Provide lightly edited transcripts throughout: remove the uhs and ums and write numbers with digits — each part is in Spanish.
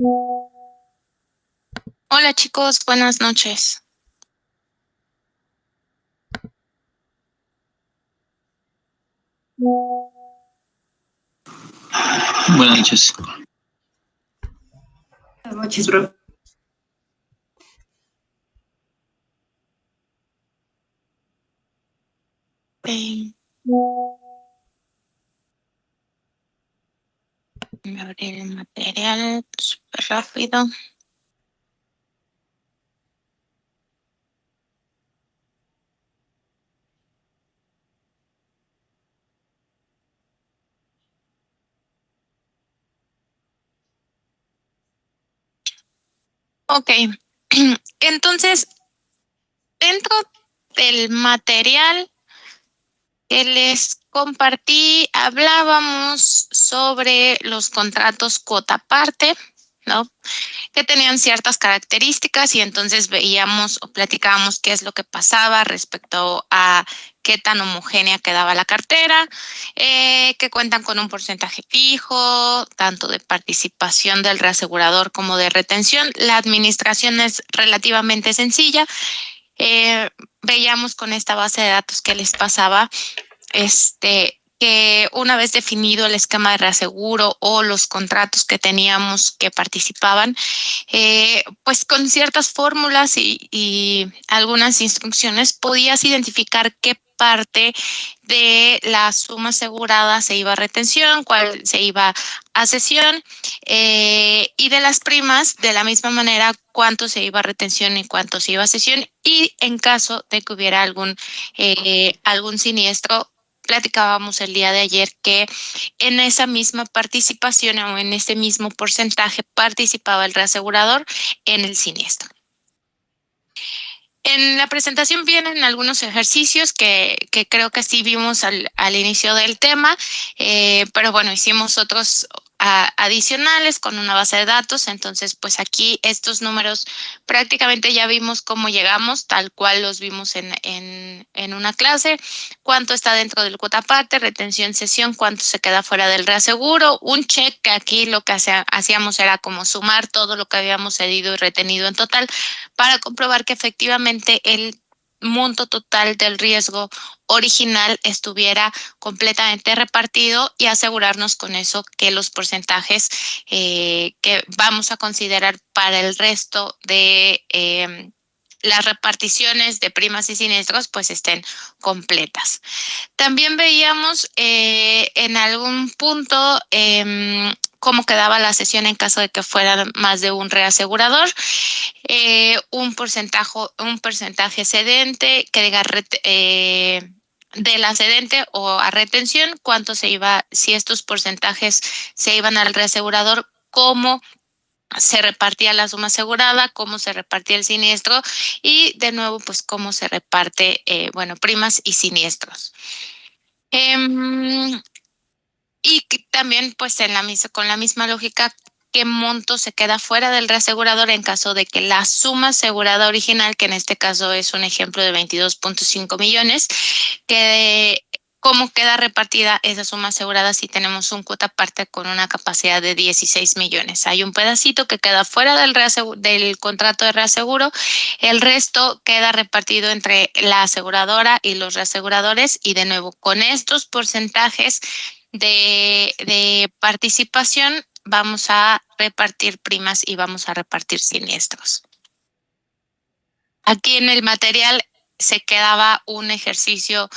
Hola chicos, buenas noches. Buenas noches. Buenas noches, bro. Voy a abrir el material súper rápido. Ok, entonces dentro del material que les compartí, hablábamos sobre los contratos cuota parte, ¿no? Que tenían ciertas características y entonces veíamos o platicábamos qué es lo que pasaba respecto a qué tan homogénea quedaba la cartera, que cuentan con un porcentaje fijo, tanto de participación del reasegurador como de retención. La administración es relativamente sencilla. Veíamos con esta base de datos que les pasaba que una vez definido el esquema de reaseguro o los contratos que teníamos que participaban, pues con ciertas fórmulas y algunas instrucciones podías identificar qué parte de la suma asegurada se iba a retención, cuál se iba a cesión, y de las primas, de la misma manera, cuánto se iba a retención y cuánto se iba a cesión, y en caso de que hubiera algún siniestro. Platicábamos el día de ayer que en esa misma participación o en ese mismo porcentaje participaba el reasegurador en el siniestro. En la presentación vienen algunos ejercicios que creo que sí vimos al inicio del tema, pero bueno, hicimos otros adicionales con una base de datos. Entonces, pues aquí estos números prácticamente ya vimos cómo llegamos, tal cual los vimos en una clase. Cuánto está dentro del cuota parte, retención, cesión, cuánto se queda fuera del reaseguro. Un check, que aquí lo que hacíamos era como sumar todo lo que habíamos cedido y retenido en total para comprobar que efectivamente el monto total del riesgo original estuviera completamente repartido y asegurarnos con eso que los porcentajes que vamos a considerar para el resto de las reparticiones de primas y siniestros pues estén completas. También veíamos en algún punto cómo quedaba la cesión en caso de que fuera más de un reasegurador, un porcentaje cedente que diga de la cedente o a retención, cuánto se iba, si estos porcentajes se iban al reasegurador, cómo se repartía la suma asegurada, cómo se repartía el siniestro y de nuevo pues cómo se reparte, primas y siniestros. Y también pues con la misma lógica, qué monto se queda fuera del reasegurador en caso de que la suma asegurada original, que en este caso es un ejemplo de 22.5 millones, cómo queda repartida esa suma asegurada si tenemos un cuota parte con una capacidad de 16 millones. Hay un pedacito que queda fuera del contrato de reaseguro, el resto queda repartido entre la aseguradora y los reaseguradores, y de nuevo con estos porcentajes de participación vamos a repartir primas y vamos a repartir siniestros. Aquí en el material se quedaba un ejercicio,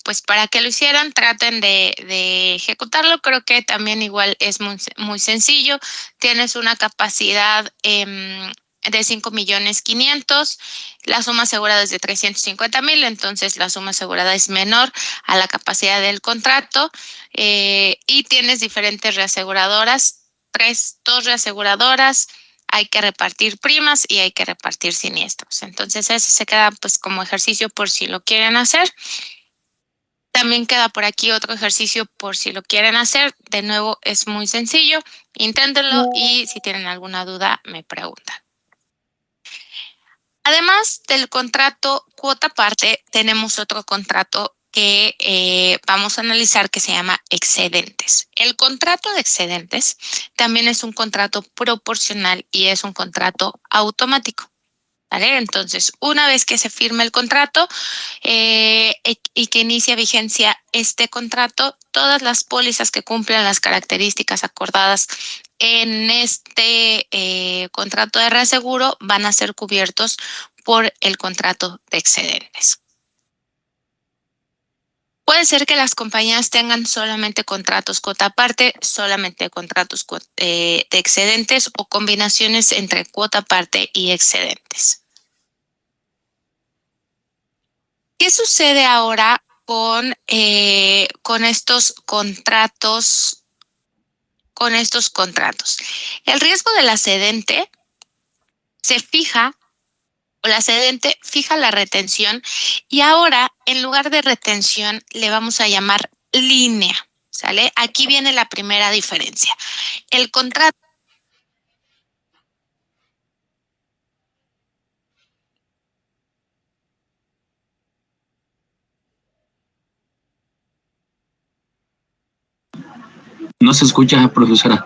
pues para que lo hicieran, traten de ejecutarlo. Creo que también igual es muy sencillo. Tienes una capacidad de 5.500.000, la suma asegurada es de 350,000, entonces la suma asegurada es menor a la capacidad del contrato, y tienes diferentes reaseguradoras, dos reaseguradoras. Hay que repartir primas y hay que repartir siniestros. Entonces ese se queda pues como ejercicio por si lo quieren hacer. También queda por aquí otro ejercicio por si lo quieren hacer. De nuevo es muy sencillo, inténtenlo y si tienen alguna duda me preguntan. Además del contrato cuota parte, tenemos otro contrato que vamos a analizar que se llama excedentes. El contrato de excedentes también es un contrato proporcional y es un contrato automático. ¿Vale? Entonces, una vez que se firme el contrato y que inicia vigencia este contrato, todas las pólizas que cumplan las características acordadas en este contrato de reaseguro van a ser cubiertos por el contrato de excedentes. Puede ser que las compañías tengan solamente contratos cuota aparte, solamente contratos de excedentes o combinaciones entre cuota aparte y excedentes. ¿Qué sucede ahora con estos contratos? El riesgo del excedente se fija, o la excedente fija la retención, y ahora en lugar de retención le vamos a llamar línea, ¿sale? Aquí viene la primera diferencia. El contrato No se escucha, profesora.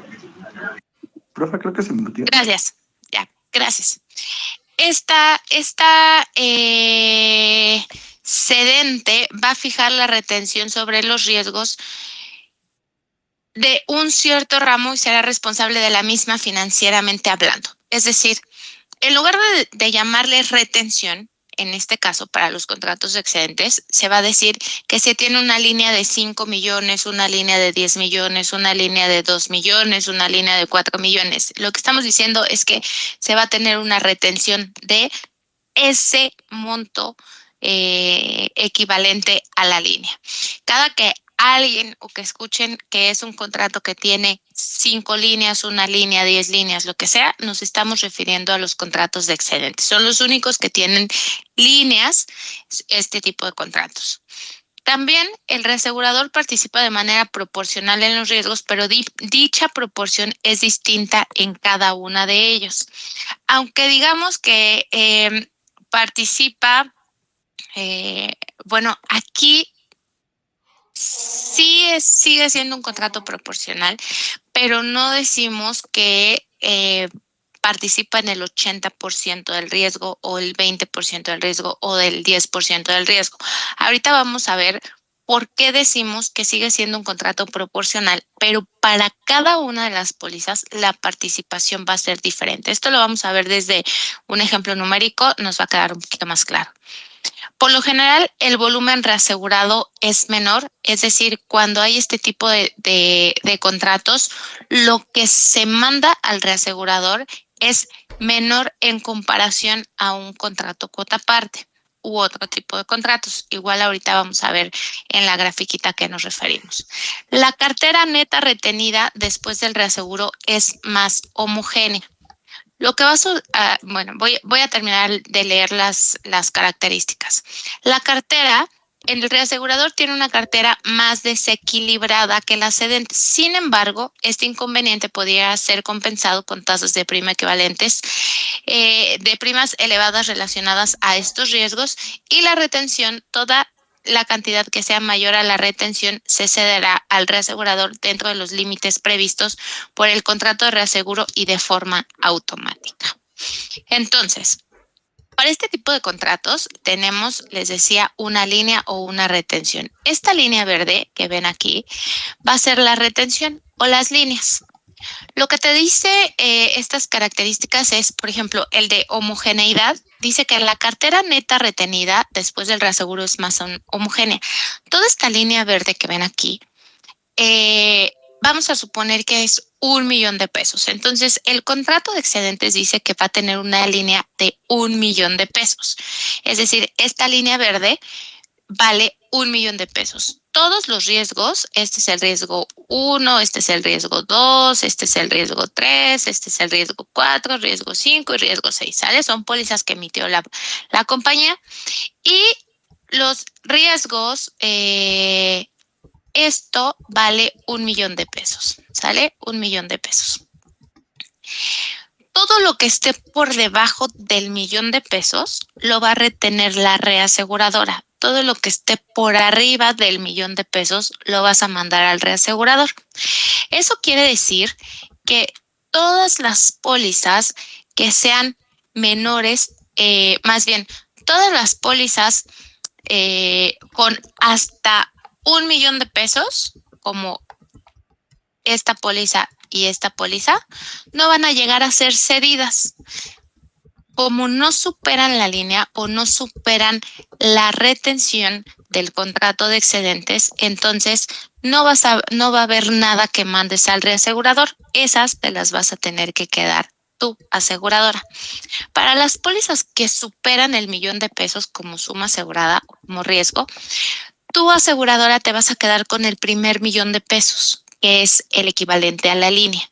Profe, creo que se mutió. Gracias, ya, gracias. Esta cedente va a fijar la retención sobre los riesgos de un cierto ramo y será responsable de la misma financieramente hablando. Es decir, en lugar de llamarle retención, en este caso para los contratos de excedentes, se va a decir que se tiene una línea de 5 millones, una línea de 10 millones, una línea de 2 millones, una línea de 4 millones. Lo que estamos diciendo es que se va a tener una retención de ese monto equivalente a la línea. Cada que alguien o que escuchen que es un contrato que tiene 5 líneas, una línea, 10 líneas, lo que sea, nos estamos refiriendo a los contratos de excedentes. Son los únicos que tienen líneas, este tipo de contratos. También el reasegurador participa de manera proporcional en los riesgos, pero dicha proporción es distinta en cada una de ellos. Aunque digamos que participa, bueno, aquí sí sigue siendo un contrato proporcional, pero no decimos que participa en el 80% del riesgo o el 20% del riesgo o del 10% del riesgo. Ahorita vamos a ver por qué decimos que sigue siendo un contrato proporcional, pero para cada una de las pólizas la participación va a ser diferente. Esto lo vamos a ver desde un ejemplo numérico, nos va a quedar un poquito más claro. Por lo general, el volumen reasegurado es menor, es decir, cuando hay este tipo de contratos, lo que se manda al reasegurador es menor en comparación a un contrato cuota aparte u otro tipo de contratos. Igual ahorita vamos a ver en la grafiquita a qué nos referimos. La cartera neta retenida después del reaseguro es más homogénea. Lo que va a, bueno, voy a terminar de leer las características. La cartera, el reasegurador tiene una cartera más desequilibrada que la cedente. Sin embargo, este inconveniente podría ser compensado con tasas de prima equivalentes, de primas elevadas relacionadas a estos riesgos, y la retención, toda la cantidad que sea mayor a la retención se cederá al reasegurador dentro de los límites previstos por el contrato de reaseguro y de forma automática. Entonces, para este tipo de contratos tenemos, les decía, una línea o una retención. Esta línea verde que ven aquí va a ser la retención o las líneas. Lo que te dice estas características es, por ejemplo, el de homogeneidad. Dice que la cartera neta retenida después del reaseguro es más homogénea. Toda esta línea verde que ven aquí, vamos a suponer que es 1 millón de pesos. Entonces, el contrato de excedentes dice que va a tener una línea de 1 millón de pesos. Es decir, esta línea verde vale 1 millón de pesos. Todos los riesgos, este es el riesgo 1, este es el riesgo 2, este es el riesgo 3, este es el riesgo 4, riesgo 5 y riesgo 6, ¿sale? Son pólizas que emitió la compañía. Y los riesgos, esto vale 1 millón de pesos, ¿sale? 1 millón de pesos. Todo lo que esté por debajo del 1 millón de pesos lo va a retener la reaseguradora. todo lo que esté por arriba del $1,000,000 lo vas a mandar al reasegurador. Eso quiere decir que todas las pólizas que sean menores, más bien, todas las pólizas con hasta $1,000,000, como esta póliza y esta póliza, no van a llegar a ser cedidas. Como no superan la línea o no superan la retención del contrato de excedentes, entonces no va a haber nada que mandes al reasegurador. Esas te las vas a tener que quedar tu aseguradora. Para las pólizas que superan el $1,000,000 como suma asegurada o como riesgo, tu aseguradora te vas a quedar con el primer $1,000,000, que es el equivalente a la línea.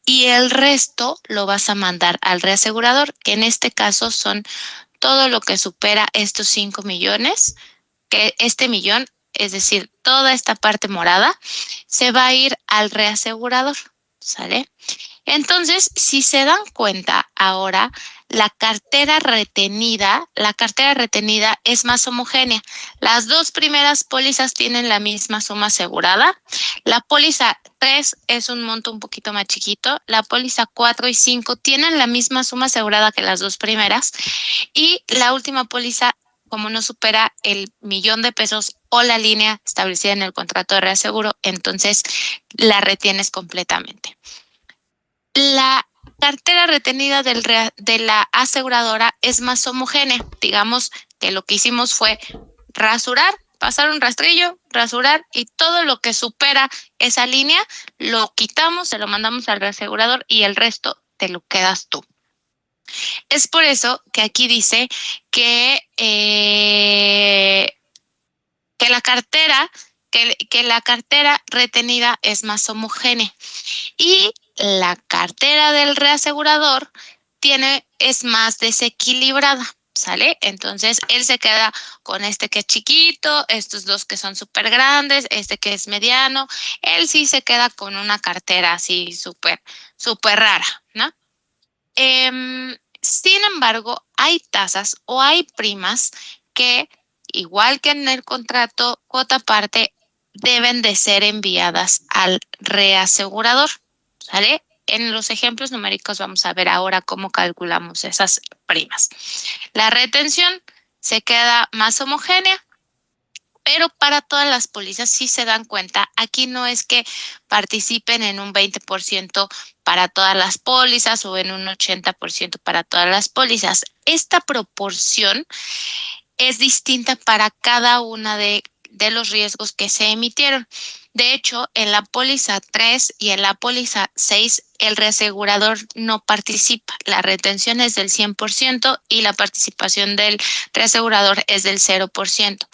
Y el resto lo vas a mandar al reasegurador, que en este caso son todo lo que supera estos 5 millones, que este millón, es decir, toda esta parte morada, se va a ir al reasegurador, ¿sale? Entonces, si se dan cuenta ahora, la cartera retenida es más homogénea. Las dos primeras pólizas tienen la misma suma asegurada. La póliza 3 es un monto un poquito más chiquito. La póliza 4 y 5 tienen la misma suma asegurada que las dos primeras. Y la última póliza, como no supera el $1,000,000 o la línea establecida en el contrato de reaseguro, entonces la retienes completamente. La cartera retenida de la aseguradora es más homogénea. Digamos que lo que hicimos fue rasurar, pasar un rastrillo, rasurar, y todo lo que supera esa línea lo quitamos, se lo mandamos al reasegurador y el resto te lo quedas tú. Es por eso que aquí dice que la cartera retenida es más homogénea y la cartera del reasegurador es más desequilibrada, ¿sale? Entonces él se queda con este que es chiquito, estos dos que son súper grandes, este que es mediano. Él sí se queda con una cartera así súper, súper rara, ¿no? Sin embargo, hay tasas o hay primas que, igual que en el contrato cuota parte, deben de ser enviadas al reasegurador, ¿sale? En los ejemplos numéricos vamos a ver ahora cómo calculamos esas primas. La retención se queda más homogénea, pero para todas las pólizas, si se dan cuenta, aquí no es que participen en un 20% para todas las pólizas o en un 80% para todas las pólizas. Esta proporción es distinta para cada una de los riesgos que se emitieron. De hecho, en la póliza 3 y en la póliza 6, el reasegurador no participa. La retención es del 100% y la participación del reasegurador es del 0%.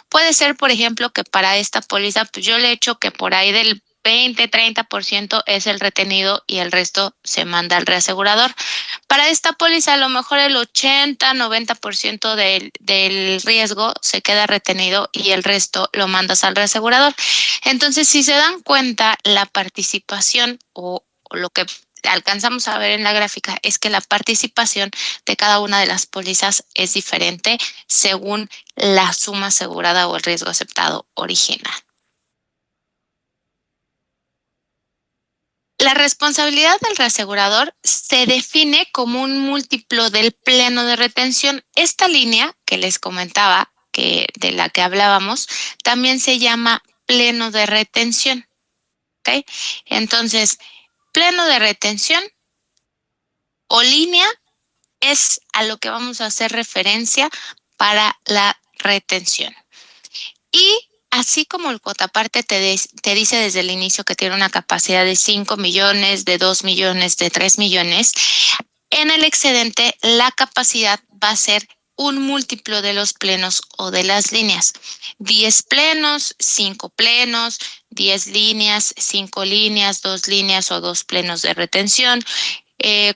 Puede ser, por ejemplo, que para esta póliza, pues yo le echo que por ahí del 20-30% es el retenido y el resto se manda al reasegurador. Para esta póliza, a lo mejor el 80-90% del riesgo se queda retenido y el resto lo mandas al reasegurador. Entonces, si se dan cuenta, la participación o lo que alcanzamos a ver en la gráfica es que la participación de cada una de las pólizas es diferente según la suma asegurada o el riesgo aceptado original. La responsabilidad del reasegurador se define como un múltiplo del pleno de retención. Esta línea que les comentaba, de la que hablábamos, también se llama pleno de retención. ¿Okay? Entonces, pleno de retención o línea es a lo que vamos a hacer referencia para la retención. Y así como el cuotaparte te dice desde el inicio que tiene una capacidad de 5 millones, de 2 millones, de 3 millones, en el excedente la capacidad va a ser un múltiplo de los plenos o de las líneas. 10 plenos, 5 plenos, 10 líneas, 5 líneas, 2 líneas o 2 plenos de retención,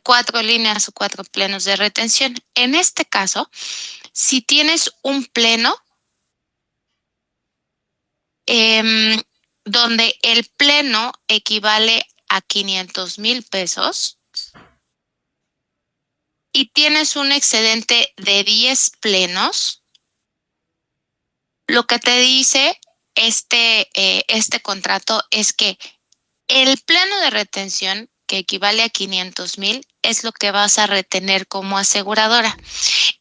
4 líneas o 4 plenos de retención. En este caso, si tienes un pleno, donde el pleno equivale a 500,000 pesos y tienes un excedente de 10 plenos, Lo que te dice este contrato es que el pleno de retención, que equivale a 500,000, es lo que vas a retener como aseguradora.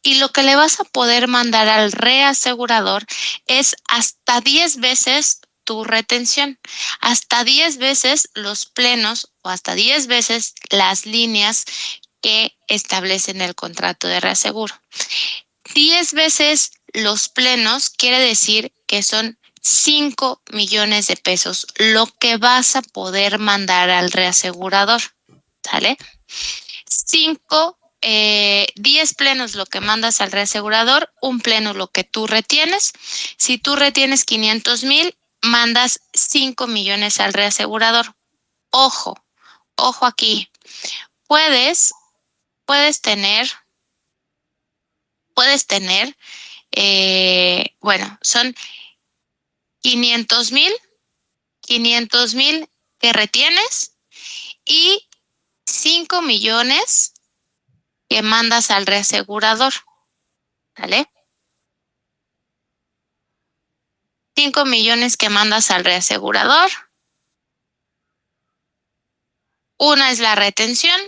Y lo que le vas a poder mandar al reasegurador es hasta 10 veces tu retención, hasta 10 veces los plenos o hasta 10 veces las líneas que establecen el contrato de reaseguro. 10 veces los plenos quiere decir que son 5 millones de pesos lo que vas a poder mandar al reasegurador, ¿sale? 10 plenos lo que mandas al reasegurador, un pleno lo que tú retienes. Si tú retienes 500,000, mandas 5 millones al reasegurador. Ojo, ojo aquí. Puedes tener, bueno, son 500,000 que retienes y 5 millones que mandas al reasegurador, ¿vale? 5 millones que mandas al reasegurador. Una es la retención,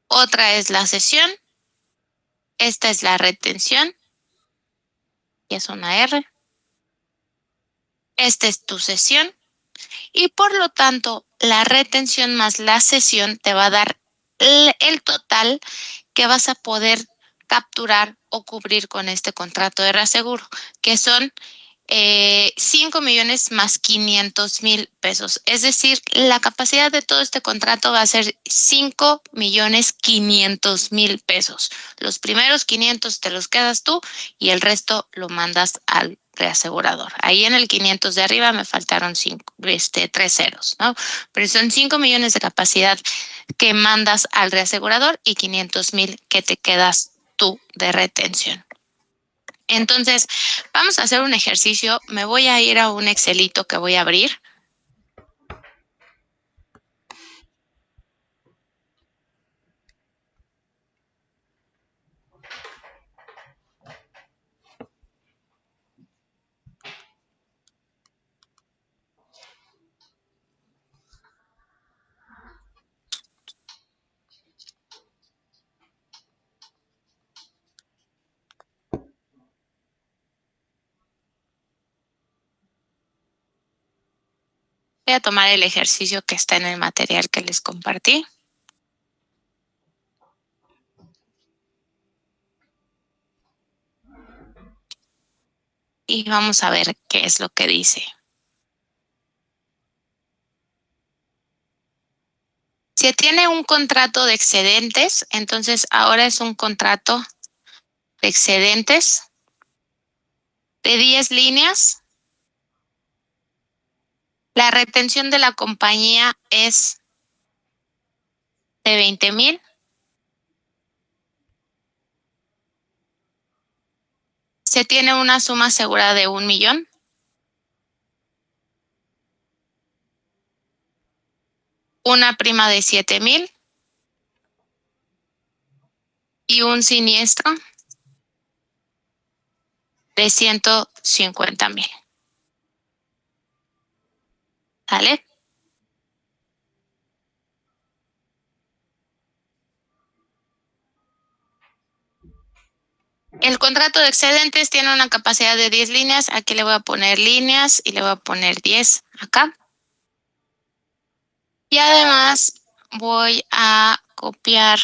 otra es la cesión. Esta es la retención, y es una R. Esta es tu cesión. Y por lo tanto, la retención más la cesión te va a dar el total que vas a poder capturar o cubrir con este contrato de reaseguro, que son 5 millones más 500,000 pesos. Es decir, la capacidad de todo este contrato va a ser 5 millones 500,000 pesos. Los primeros 500 te los quedas tú y el resto lo mandas al reasegurador. Ahí en el 500 de arriba me faltaron 3 ceros, ¿no? Pero son 5 millones de capacidad que mandas al reasegurador y 500,000 que te quedas tú de retención. Entonces, vamos a hacer un ejercicio. Me voy a ir a un Excelito que voy a abrir. Voy a tomar el ejercicio que está en el material que les compartí. Y vamos a ver qué es lo que dice. Si tiene un contrato de excedentes, entonces ahora es un contrato de excedentes de 10 líneas. La retención de la compañía es de 20,000. Se tiene una suma asegurada de 1 millón. Una prima de 7,000 y un siniestro de 150,000. ¿Sale? El contrato de excedentes tiene una capacidad de 10 líneas. Aquí le voy a poner líneas y le voy a poner 10 acá. Y además voy a copiar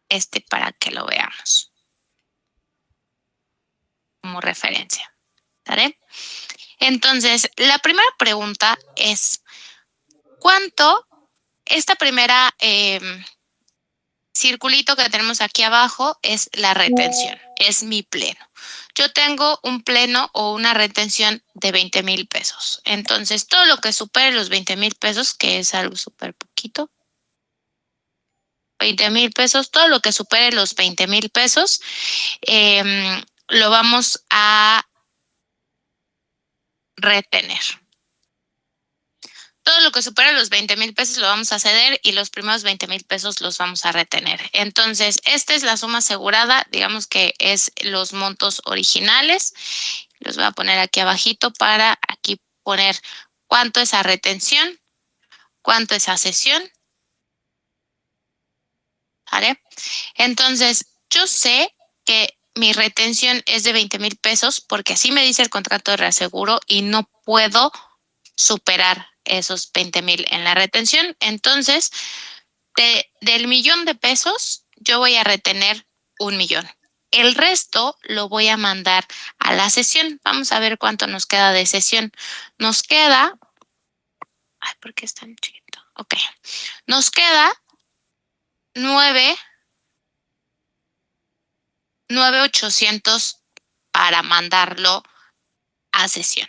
este para que lo veamos como referencia. ¿Sale? Entonces, la primera pregunta es, ¿cuánto esta primera circulito que tenemos aquí abajo es la retención, es mi pleno? Yo tengo un pleno o una retención de 20,000 pesos. Entonces, todo lo que supere los 20,000 pesos, que es algo súper poquito, 20,000 pesos, todo lo que supere los 20,000 pesos, lo vamos a retener. Todo lo que supera los 20,000 pesos lo vamos a ceder y los primeros 20,000 pesos los vamos a retener. Entonces, esta es la suma asegurada, digamos que es los montos originales. Los voy a poner aquí abajito para aquí poner cuánto es a retención, cuánto es a cesión. ¿Vale? Entonces, yo sé que mi retención es de 20,000 pesos porque así me dice el contrato de reaseguro y no puedo superar esos 20,000 en la retención. Entonces, del 1,000,000 de pesos, yo voy a retener 1,000,000. El resto lo voy a mandar a la cesión. Vamos a ver cuánto nos queda de cesión. Nos queda... Ay, ¿por qué es tan chiquito? Ok. Nos queda 9,800 para mandarlo a cesión.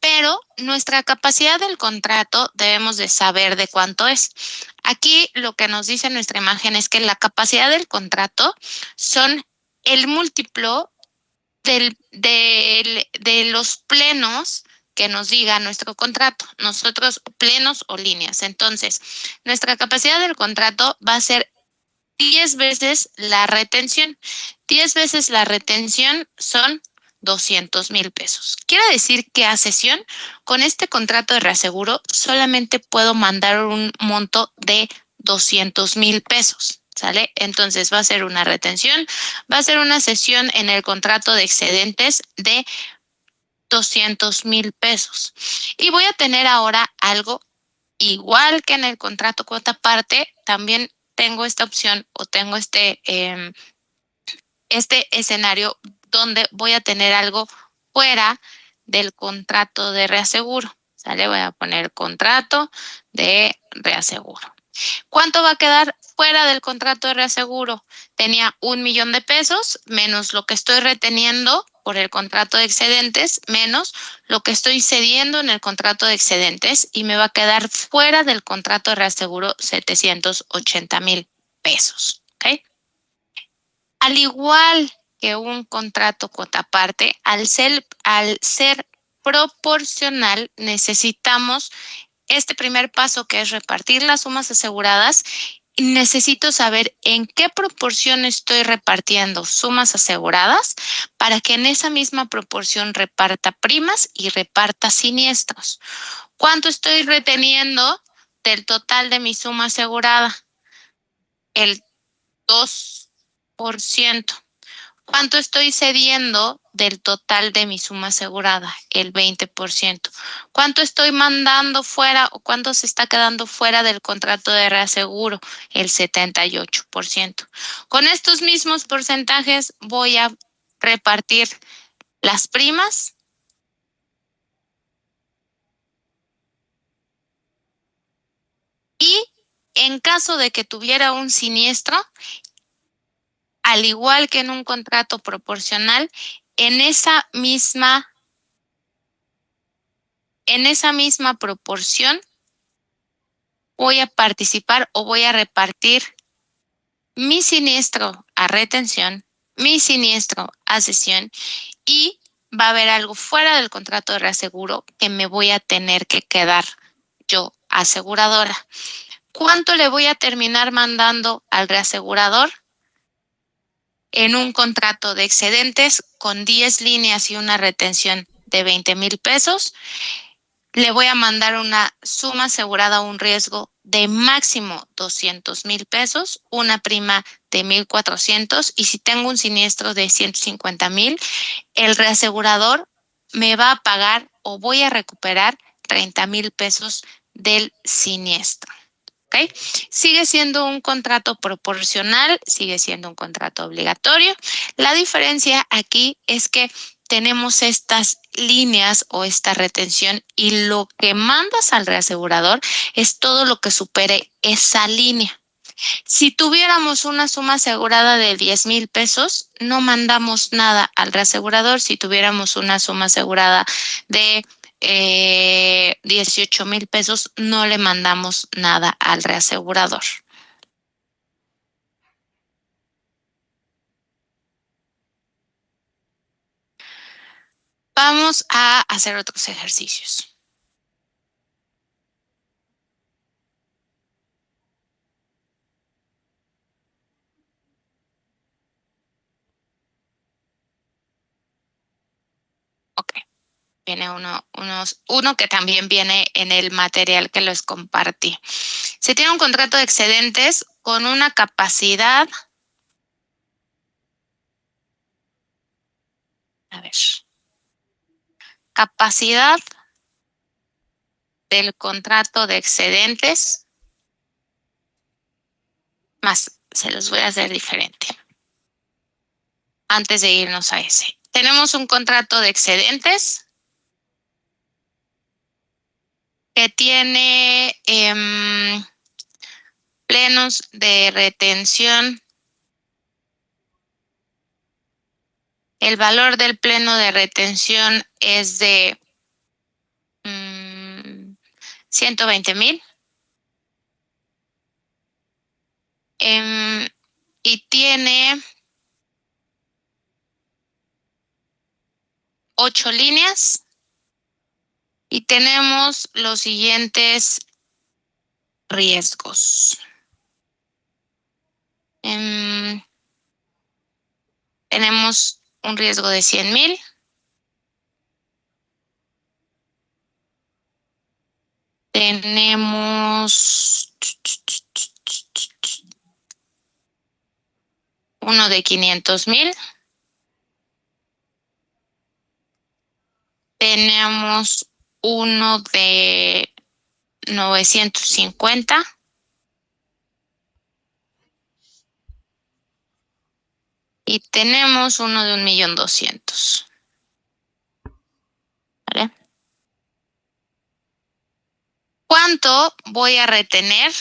Pero nuestra capacidad del contrato debemos de saber de cuánto es. Aquí lo que nos dice nuestra imagen es que la capacidad del contrato son el múltiplo de los plenos que nos diga nuestro contrato. Nosotros, plenos o líneas. Entonces, nuestra capacidad del contrato va a ser 10 veces la retención. 10 veces la retención son 200,000 pesos. Quiere decir que a cesión, con este contrato de reaseguro, solamente puedo mandar un monto de 200,000 pesos. ¿Sale? Entonces va a ser una retención, va a ser una cesión en el contrato de excedentes de 200,000 pesos. Y voy a tener ahora algo igual que en el contrato cuota parte, también tengo esta opción o tengo este escenario donde voy a tener algo fuera del contrato de reaseguro. ¿Sale? Voy a poner contrato de reaseguro. ¿Cuánto va a quedar fuera del contrato de reaseguro? Tenía 1,000,000 de pesos menos lo que estoy reteniendo por el contrato de excedentes menos lo que estoy cediendo en el contrato de excedentes y me va a quedar fuera del contrato de reaseguro 780,000 pesos. ¿Ok? Al igual que un contrato cuota parte, al ser proporcional, necesitamos este primer paso que es repartir las sumas aseguradas. Necesito saber en qué proporción estoy repartiendo sumas aseguradas para que en esa misma proporción reparta primas y reparta siniestros. ¿Cuánto estoy reteniendo del total de mi suma asegurada? El 2%. ¿Cuánto estoy cediendo del total de mi suma asegurada? El 20%. ¿Cuánto estoy mandando fuera o cuánto se está quedando fuera del contrato de reaseguro? El 78%. Con estos mismos porcentajes voy a repartir las primas y en caso de que tuviera un siniestro, al igual que en un contrato proporcional, en esa misma proporción voy a participar o voy a repartir mi siniestro a retención, mi siniestro a cesión y va a haber algo fuera del contrato de reaseguro que me voy a tener que quedar yo aseguradora. ¿Cuánto le voy a terminar mandando al reasegurador? En un contrato de excedentes con 10 líneas y una retención de 20,000 pesos, le voy a mandar una suma asegurada a un riesgo de máximo 200,000 pesos, una prima de 1,400 y si tengo un siniestro de 150,000, el reasegurador me va a pagar o voy a recuperar 30,000 pesos del siniestro. ¿Okay? Sigue siendo un contrato proporcional, sigue siendo un contrato obligatorio. La diferencia aquí es que tenemos estas líneas o esta retención y lo que mandas al reasegurador es todo lo que supere esa línea. Si tuviéramos una suma asegurada de 10,000 pesos, no mandamos nada al reasegurador. Si tuviéramos una suma asegurada de 18,000 pesos, no le mandamos nada al reasegurador. Vamos a hacer otros ejercicios. Viene uno que también viene en el material que les compartí. Se tiene un contrato de excedentes con una capacidad. A ver. Capacidad del contrato de excedentes. Más, se los voy a hacer diferente. Antes de irnos a ese. Tenemos un contrato de excedentes que tiene plenos de retención. El valor del pleno de retención es de 120,000. Y tiene 8 líneas. Y tenemos los siguientes riesgos. Tenemos un riesgo de 100,000. Tenemos uno de 500,000. Tenemos uno de 950. Y tenemos uno de 1,200,000. ¿Vale? ¿Cuánto voy a retener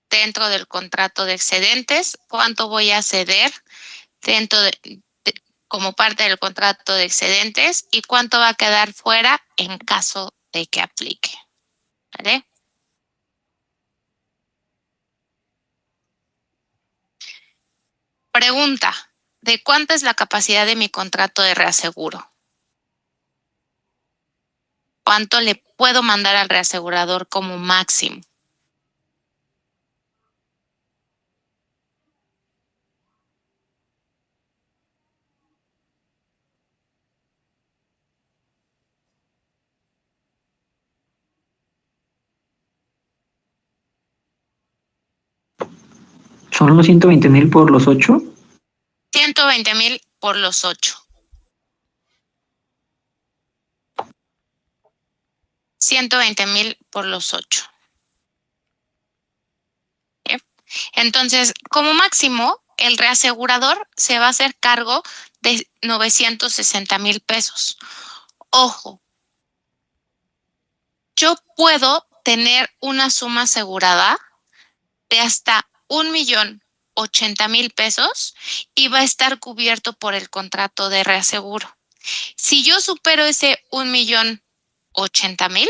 dentro del contrato de excedentes? ¿Cuánto voy a ceder dentro como parte del contrato de excedentes? ¿Y cuánto va a quedar fuera en caso de que aplique? ¿Vale? Pregunta, ¿de cuánta es la capacidad de mi contrato de reaseguro? ¿Cuánto le puedo mandar al reasegurador como máximo? ¿Son los 120,000 por los 8? 120,000 por los 8. 120,000 por los 8. ¿Sí? Entonces, como máximo, el reasegurador se va a hacer cargo de 960,000 pesos. Ojo, yo puedo tener una suma asegurada de hasta 1,080,000 pesos y va a estar cubierto por el contrato de reaseguro. Si yo supero ese 1,080,000,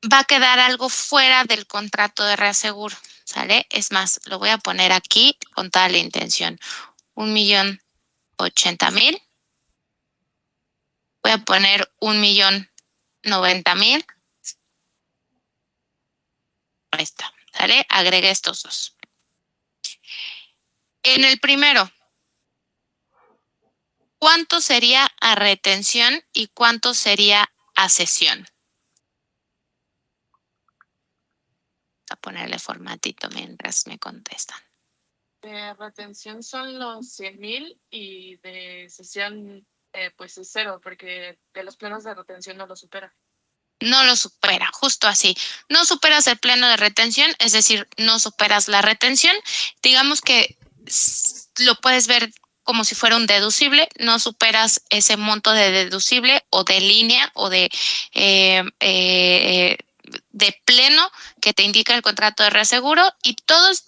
va a quedar algo fuera del contrato de reaseguro, ¿sale? Es más, lo voy a poner aquí con toda la intención. 1,080,000. Voy a poner 1,090,000. Ahí está, ¿sale? Agregué estos dos. En el primero, ¿cuánto sería a retención y cuánto sería a cesión? Voy a ponerle formatito mientras me contestan. De retención son los 100,000 y de cesión pues es 0 porque de los plenos de retención no lo supera. No lo supera, justo así. No superas el pleno de retención, es decir, no superas la retención. Digamos que lo puedes ver como si fuera un deducible, no superas ese monto de deducible o de línea o de pleno que te indica el contrato de reaseguro, y todos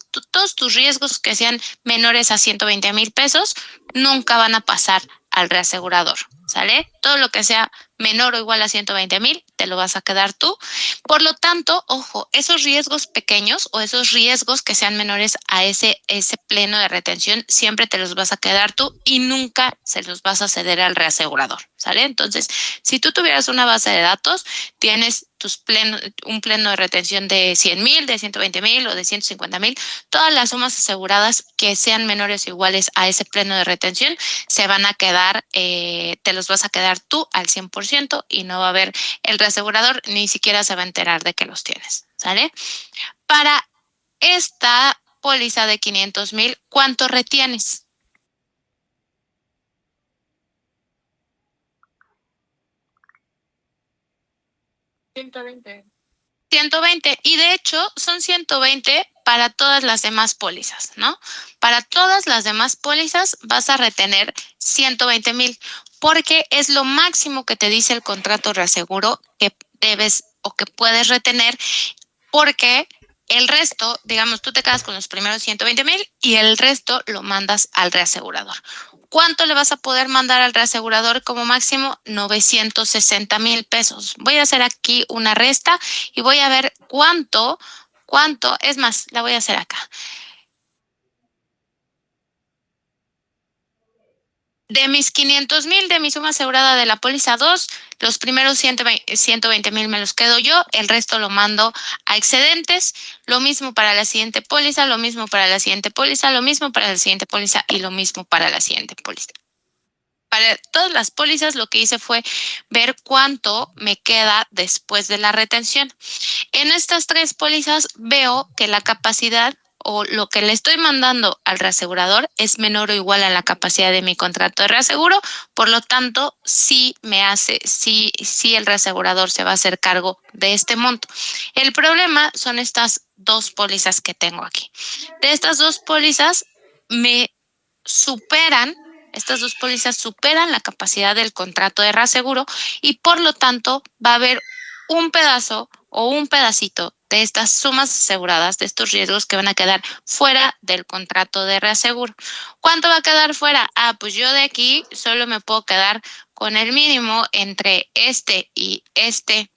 tus riesgos que sean menores a 120,000 pesos nunca van a pasar al reasegurador, ¿sale? Todo lo que sea menor o igual a 120,000 te lo vas a quedar tú. Por lo tanto, ojo, esos riesgos pequeños o esos riesgos que sean menores a ese pleno de retención siempre te los vas a quedar tú y nunca se los vas a ceder al reasegurador, ¿sale? Entonces, si tú tuvieras una base de datos, tienes un pleno de retención de 100,000, de 120,000 o de 150,000, todas las sumas aseguradas que sean menores o iguales a ese pleno de retención se van a quedar, te los vas a quedar tú al 100% y no va a haber el reasegurador, ni siquiera se va a enterar de que los tienes, ¿sale? Para esta póliza de 500,000, ¿cuánto retienes? 120. 120, y de hecho son 120 para todas las demás pólizas, ¿no? Para todas las demás pólizas vas a retener 120,000 porque es lo máximo que te dice el contrato de reaseguro que debes o que puedes retener, porque el resto, digamos, tú te quedas con los primeros 120,000 y el resto lo mandas al reasegurador. ¿Cuánto le vas a poder mandar al reasegurador como máximo? 960,000 pesos. Voy a hacer aquí una resta y voy a ver cuánto, es más, la voy a hacer acá. De mis 500,000 de mi suma asegurada de la póliza 2, los primeros 120,000 me los quedo yo, el resto lo mando a excedentes, lo mismo para la siguiente póliza, lo mismo para la siguiente póliza, lo mismo para la siguiente póliza y lo mismo para la siguiente póliza. Para todas las pólizas lo que hice fue ver cuánto me queda después de la retención. En estas 3 pólizas veo que la capacidad o lo que le estoy mandando al reasegurador es menor o igual a la capacidad de mi contrato de reaseguro, por lo tanto, sí el reasegurador se va a hacer cargo de este monto. El problema son estas 2 pólizas que tengo aquí. De estas 2 pólizas estas 2 pólizas superan la capacidad del contrato de reaseguro y por lo tanto va a haber un pedazo o un pedacito de estas sumas aseguradas, de estos riesgos que van a quedar fuera del contrato de reaseguro. ¿Cuánto va a quedar fuera? Pues yo de aquí solo me puedo quedar con el mínimo entre este y este.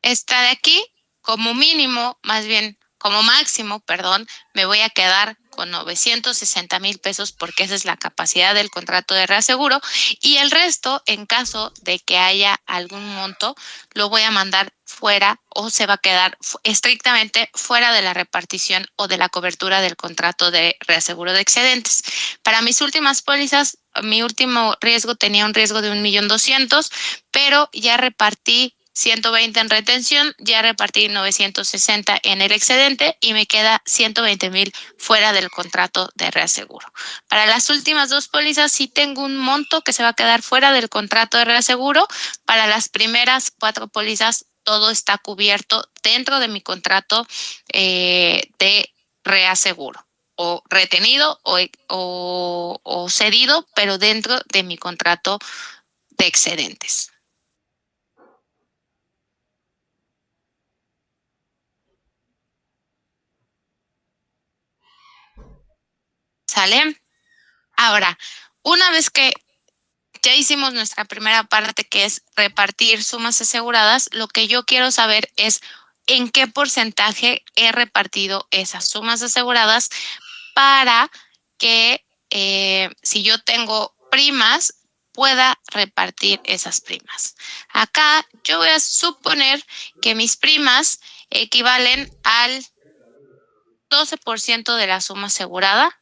Esta de aquí, como mínimo, más bien como máximo, perdón, me voy a quedar con 960,000 pesos porque esa es la capacidad del contrato de reaseguro y el resto, en caso de que haya algún monto, lo voy a mandar fuera o se va a quedar estrictamente fuera de la repartición o de la cobertura del contrato de reaseguro de excedentes. Para mis últimas pólizas, mi último riesgo tenía un riesgo de 1,200,000, pero ya repartí 120 en retención, ya repartí 960 en el excedente y me queda 120,000 fuera del contrato de reaseguro. Para las últimas 2 pólizas sí tengo un monto que se va a quedar fuera del contrato de reaseguro. Para las primeras 4 pólizas todo está cubierto dentro de mi contrato de reaseguro o retenido o cedido, pero dentro de mi contrato de excedentes. ¿Sale? Ahora, una vez que ya hicimos nuestra primera parte, que es repartir sumas aseguradas, lo que yo quiero saber es en qué porcentaje he repartido esas sumas aseguradas para que si yo tengo primas, pueda repartir esas primas. Acá yo voy a suponer que mis primas equivalen al 12% de la suma asegurada.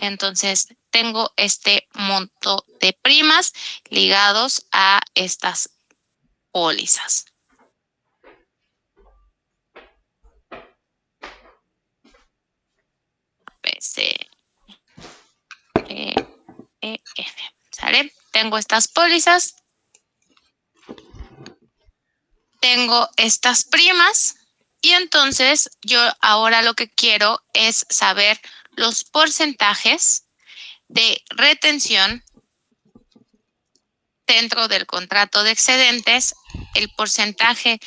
Entonces, tengo este monto de primas ligados a estas pólizas. B, C, E, E, F. ¿Sale? Tengo estas pólizas. Tengo estas primas. Y entonces, yo ahora lo que quiero es saber los porcentajes de retención dentro del contrato de excedentes, el porcentaje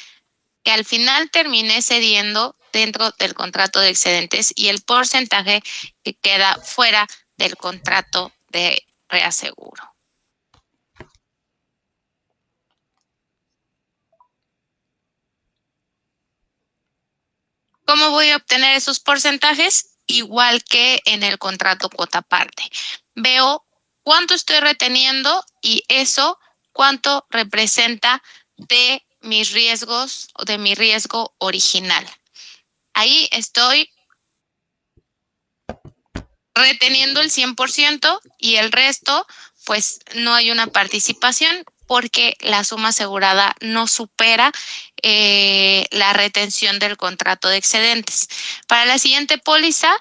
que al final terminé cediendo dentro del contrato de excedentes y el porcentaje que queda fuera del contrato de reaseguro. ¿Cómo voy a obtener esos porcentajes? Igual que en el contrato cuota parte. Veo cuánto estoy reteniendo y eso cuánto representa de mis riesgos o de mi riesgo original. Ahí estoy reteniendo el 100% y el resto, pues no hay una participación porque la suma asegurada no supera la retención del contrato de excedentes. Para la siguiente póliza,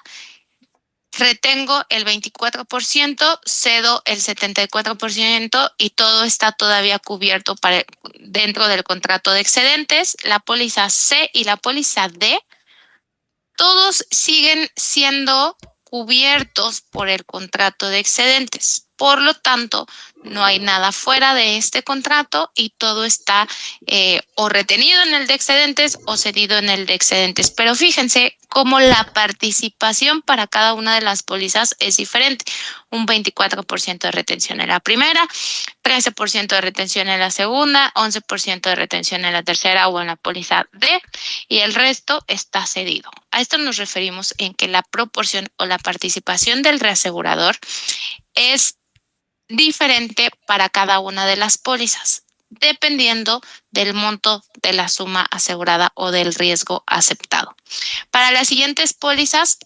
retengo el 24%, cedo el 74% y todo está todavía cubierto dentro del contrato de excedentes. La póliza C y la póliza D, todos siguen siendo cubiertos por el contrato de excedentes. Por lo tanto, no hay nada fuera de este contrato y todo está o retenido en el de excedentes o cedido en el de excedentes. Pero fíjense cómo la participación para cada una de las pólizas es diferente. Un 24% de retención en la primera, 13% de retención en la segunda, 11% de retención en la tercera o en la póliza D y el resto está cedido. A esto nos referimos en que la proporción o la participación del reasegurador es diferente para cada una de las pólizas, dependiendo del monto de la suma asegurada o del riesgo aceptado. Para las siguientes pólizas,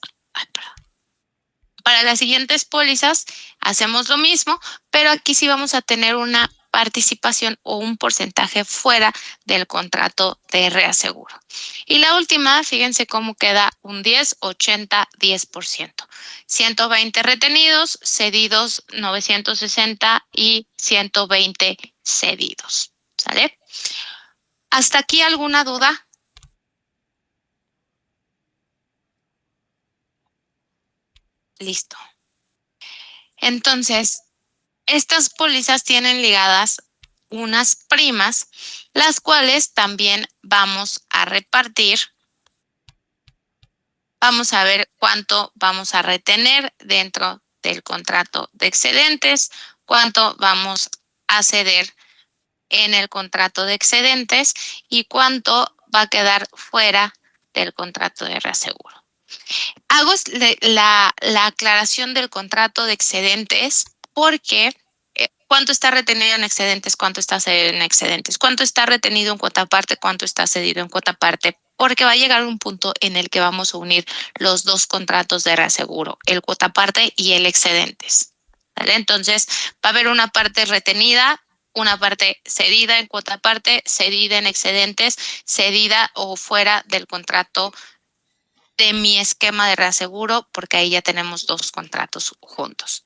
hacemos lo mismo, pero aquí sí vamos a tener una participación o un porcentaje fuera del contrato de reaseguro. Y la última, fíjense cómo queda un 10, 80, 10%. 120 retenidos, cedidos 960 y 120 cedidos. ¿Sale? ¿Hasta aquí alguna duda? Listo. Entonces, estas pólizas tienen ligadas unas primas, las cuales también vamos a repartir. Vamos a ver cuánto vamos a retener dentro del contrato de excedentes, cuánto vamos a ceder en el contrato de excedentes y cuánto va a quedar fuera del contrato de reaseguro. Hago la aclaración del contrato de excedentes porque cuánto está retenido en excedentes, cuánto está cedido en excedentes, cuánto está retenido en cuota parte, cuánto está cedido en cuota parte, porque va a llegar un punto en el que vamos a unir los dos contratos de reaseguro, el cuota parte y el excedentes. ¿Vale? Entonces va a haber una parte retenida, una parte cedida en cuota parte, cedida en excedentes, cedida o fuera del contrato de mi esquema de reaseguro, porque ahí ya tenemos dos contratos juntos.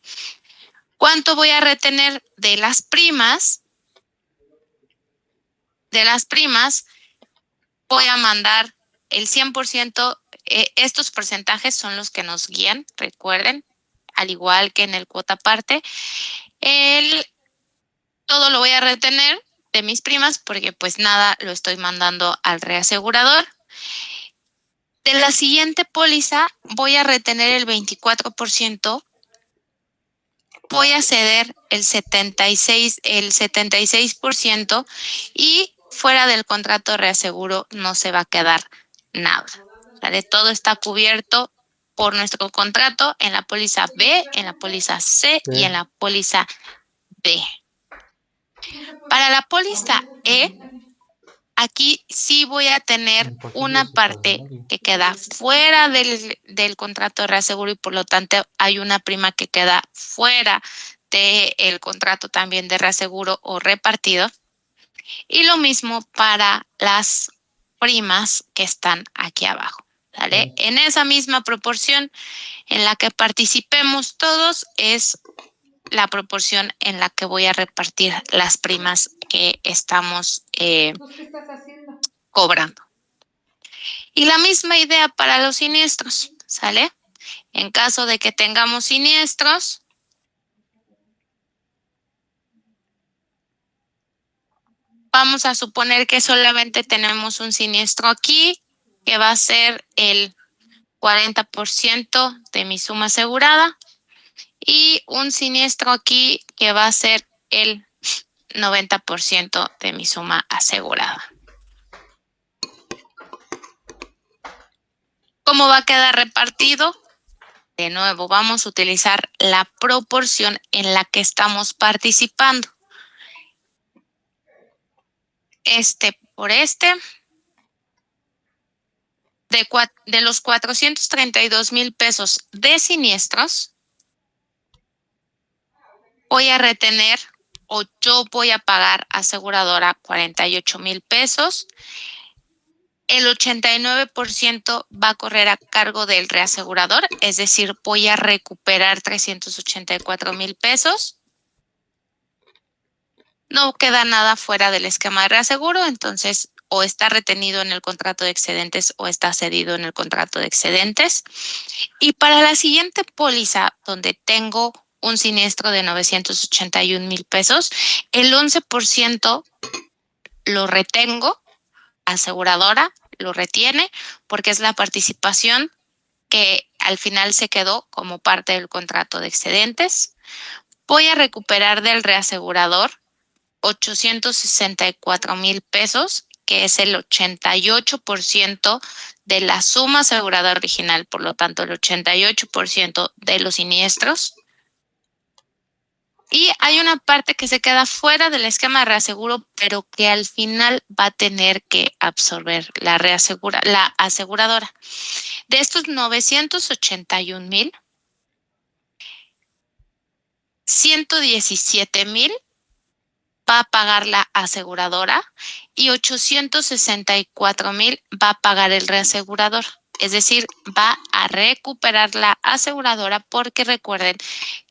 ¿Cuánto voy a retener de las primas? De las primas voy a mandar el 100%. Estos porcentajes son los que nos guían, recuerden, al igual que en el cuota parte. Todo lo voy a retener de mis primas porque pues nada lo estoy mandando al reasegurador. De la siguiente póliza voy a retener el 24%. Voy a ceder el 76% y fuera del contrato de reaseguro no se va a quedar nada. ¿Vale? Todo está cubierto por nuestro contrato en la póliza B, en la póliza C y en la póliza D. Para la póliza E, aquí sí voy a tener una parte que queda fuera del contrato de reaseguro y por lo tanto hay una prima que queda fuera del contrato también de reaseguro o repartido. Y lo mismo para las primas que están aquí abajo. ¿Vale? En esa misma proporción en la que participemos todos es la proporción en la que voy a repartir las primas que estamos cobrando. Y la misma idea para los siniestros, ¿sale? En caso de que tengamos siniestros, vamos a suponer que solamente tenemos un siniestro aquí, que va a ser el 40% de mi suma asegurada, y un siniestro aquí que va a ser el 90% de mi suma asegurada. ¿Cómo va a quedar repartido? De nuevo, vamos a utilizar la proporción en la que estamos participando. Este por este. de los 432,000 pesos de siniestros, voy a retener o yo voy a pagar aseguradora 48,000 pesos. El 89% va a correr a cargo del reasegurador, es decir, voy a recuperar 384,000 pesos. No queda nada fuera del esquema de reaseguro, entonces o está retenido en el contrato de excedentes o está cedido en el contrato de excedentes. Y para la siguiente póliza, donde tengo un siniestro de 981,000 pesos, el 11% lo retengo, aseguradora lo retiene, porque es la participación que al final se quedó como parte del contrato de excedentes. Voy a recuperar del reasegurador 864,000 pesos, que es el 88% de la suma asegurada original, por lo tanto, el 88% de los siniestros. Y hay una parte que se queda fuera del esquema de reaseguro, pero que al final va a tener que absorber la aseguradora. De estos 981,000, 117,000 va a pagar la aseguradora y 864,000 va a pagar el reasegurador. Es decir, va a recuperar la aseguradora, porque recuerden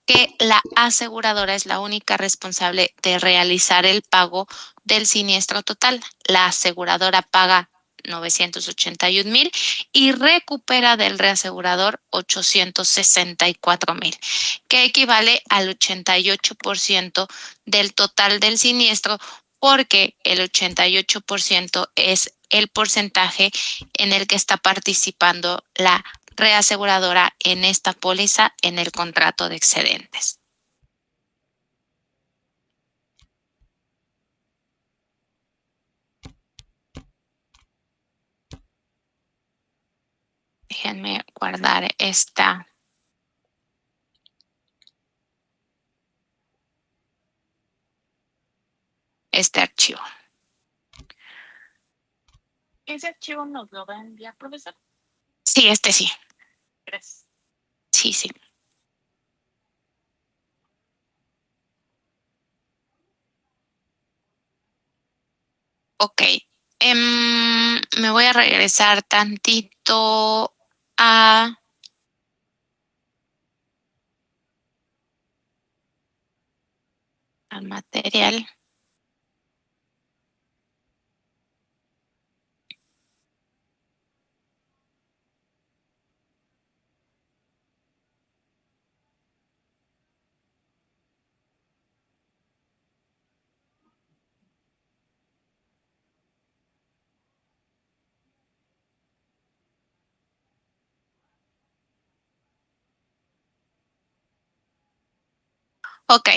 que la aseguradora es la única responsable de realizar el pago del siniestro total. La aseguradora paga 981,000 y recupera del reasegurador 864,000, que equivale al 88% del total del siniestro, porque el 88% es el porcentaje en el que está participando la reaseguradora en esta póliza en el contrato de excedentes. Déjenme guardar este archivo. ¿Ese archivo nos lo va a enviar, profesor? Sí, sí. Gracias. Sí. Ok. Me voy a regresar tantito al material. Ok.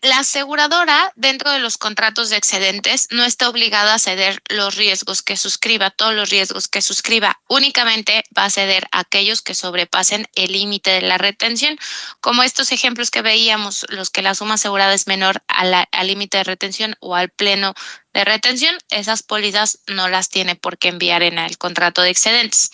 La aseguradora, dentro de los contratos de excedentes, no está obligada a ceder los riesgos que suscriba, todos los riesgos que suscriba. Únicamente va a ceder aquellos que sobrepasen el límite de la retención, como estos ejemplos que veíamos, los que la suma asegurada es menor al límite de retención o al pleno de retención. Esas pólizas no las tiene por qué enviar en el contrato de excedentes.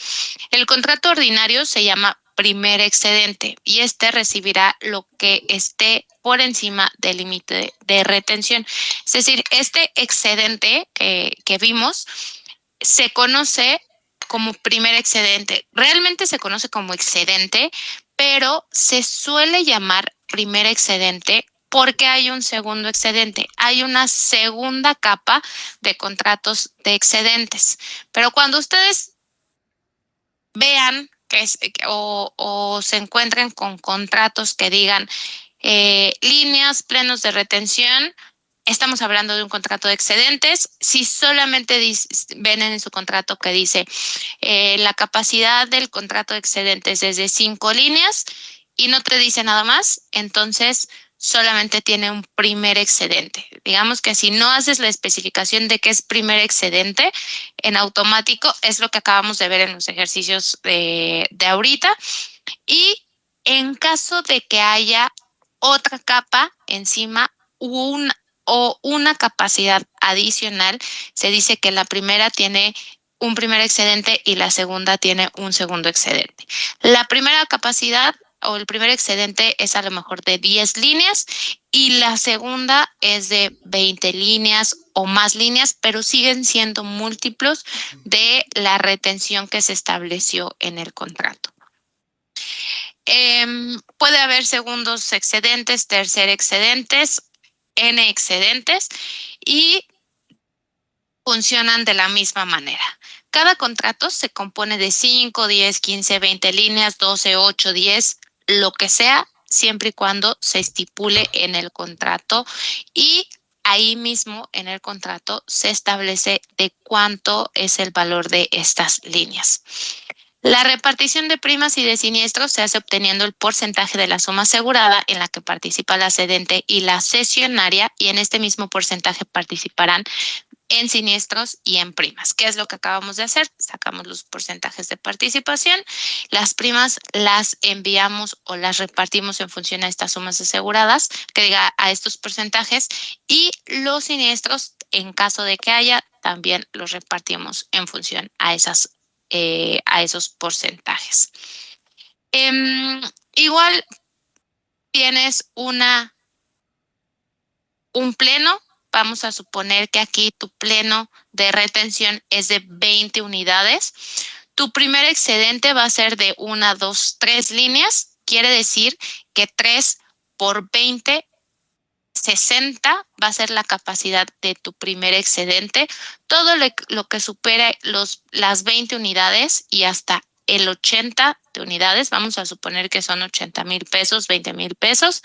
El contrato ordinario se llama primer excedente y este recibirá lo que esté por encima del límite de retención. Es decir, este excedente que vimos se conoce como primer excedente. Realmente se conoce como excedente, pero se suele llamar primer excedente porque hay un segundo excedente, hay una segunda capa de contratos de excedentes. Pero cuando ustedes vean o se encuentren con contratos que digan líneas plenos de retención, estamos hablando de un contrato de excedentes. Si solamente ven en su contrato que dice la capacidad del contrato de excedentes es de 5 líneas y no te dice nada más, entonces solamente tiene un primer excedente. Digamos que si no haces la especificación de qué es primer excedente, en automático es lo que acabamos de ver en los ejercicios de ahorita. Y en caso de que haya otra capa encima o una capacidad adicional, se dice que la primera tiene un primer excedente y la segunda tiene un segundo excedente. La primera capacidad o el primer excedente es a lo mejor de 10 líneas y la segunda es de 20 líneas o más líneas, pero siguen siendo múltiplos de la retención que se estableció en el contrato. Puede haber segundos excedentes, tercer excedentes, N excedentes y funcionan de la misma manera. Cada contrato se compone de 5, 10, 15, 20 líneas, 12, 8, 10, lo que sea, siempre y cuando se estipule en el contrato y ahí mismo en el contrato se establece de cuánto es el valor de estas líneas. La repartición de primas y de siniestros se hace obteniendo el porcentaje de la suma asegurada en la que participa la cedente y la cesionaria y en este mismo porcentaje participarán en siniestros y en primas. ¿Qué es lo que acabamos de hacer? Sacamos los porcentajes de participación, las primas las enviamos o las repartimos en función a estas sumas aseguradas, que diga a estos porcentajes, y los siniestros, en caso de que haya, también los repartimos en función a esos porcentajes. Igual tienes un pleno. Vamos a suponer que aquí tu pleno de retención es de 20 unidades. Tu primer excedente va a ser de 1, 2, 3 líneas. Quiere decir que 3 por 20, 60 va a ser la capacidad de tu primer excedente. Todo lo que supere las 20 unidades y hasta el 80 de unidades, vamos a suponer que son 80,000 pesos, 20,000 pesos.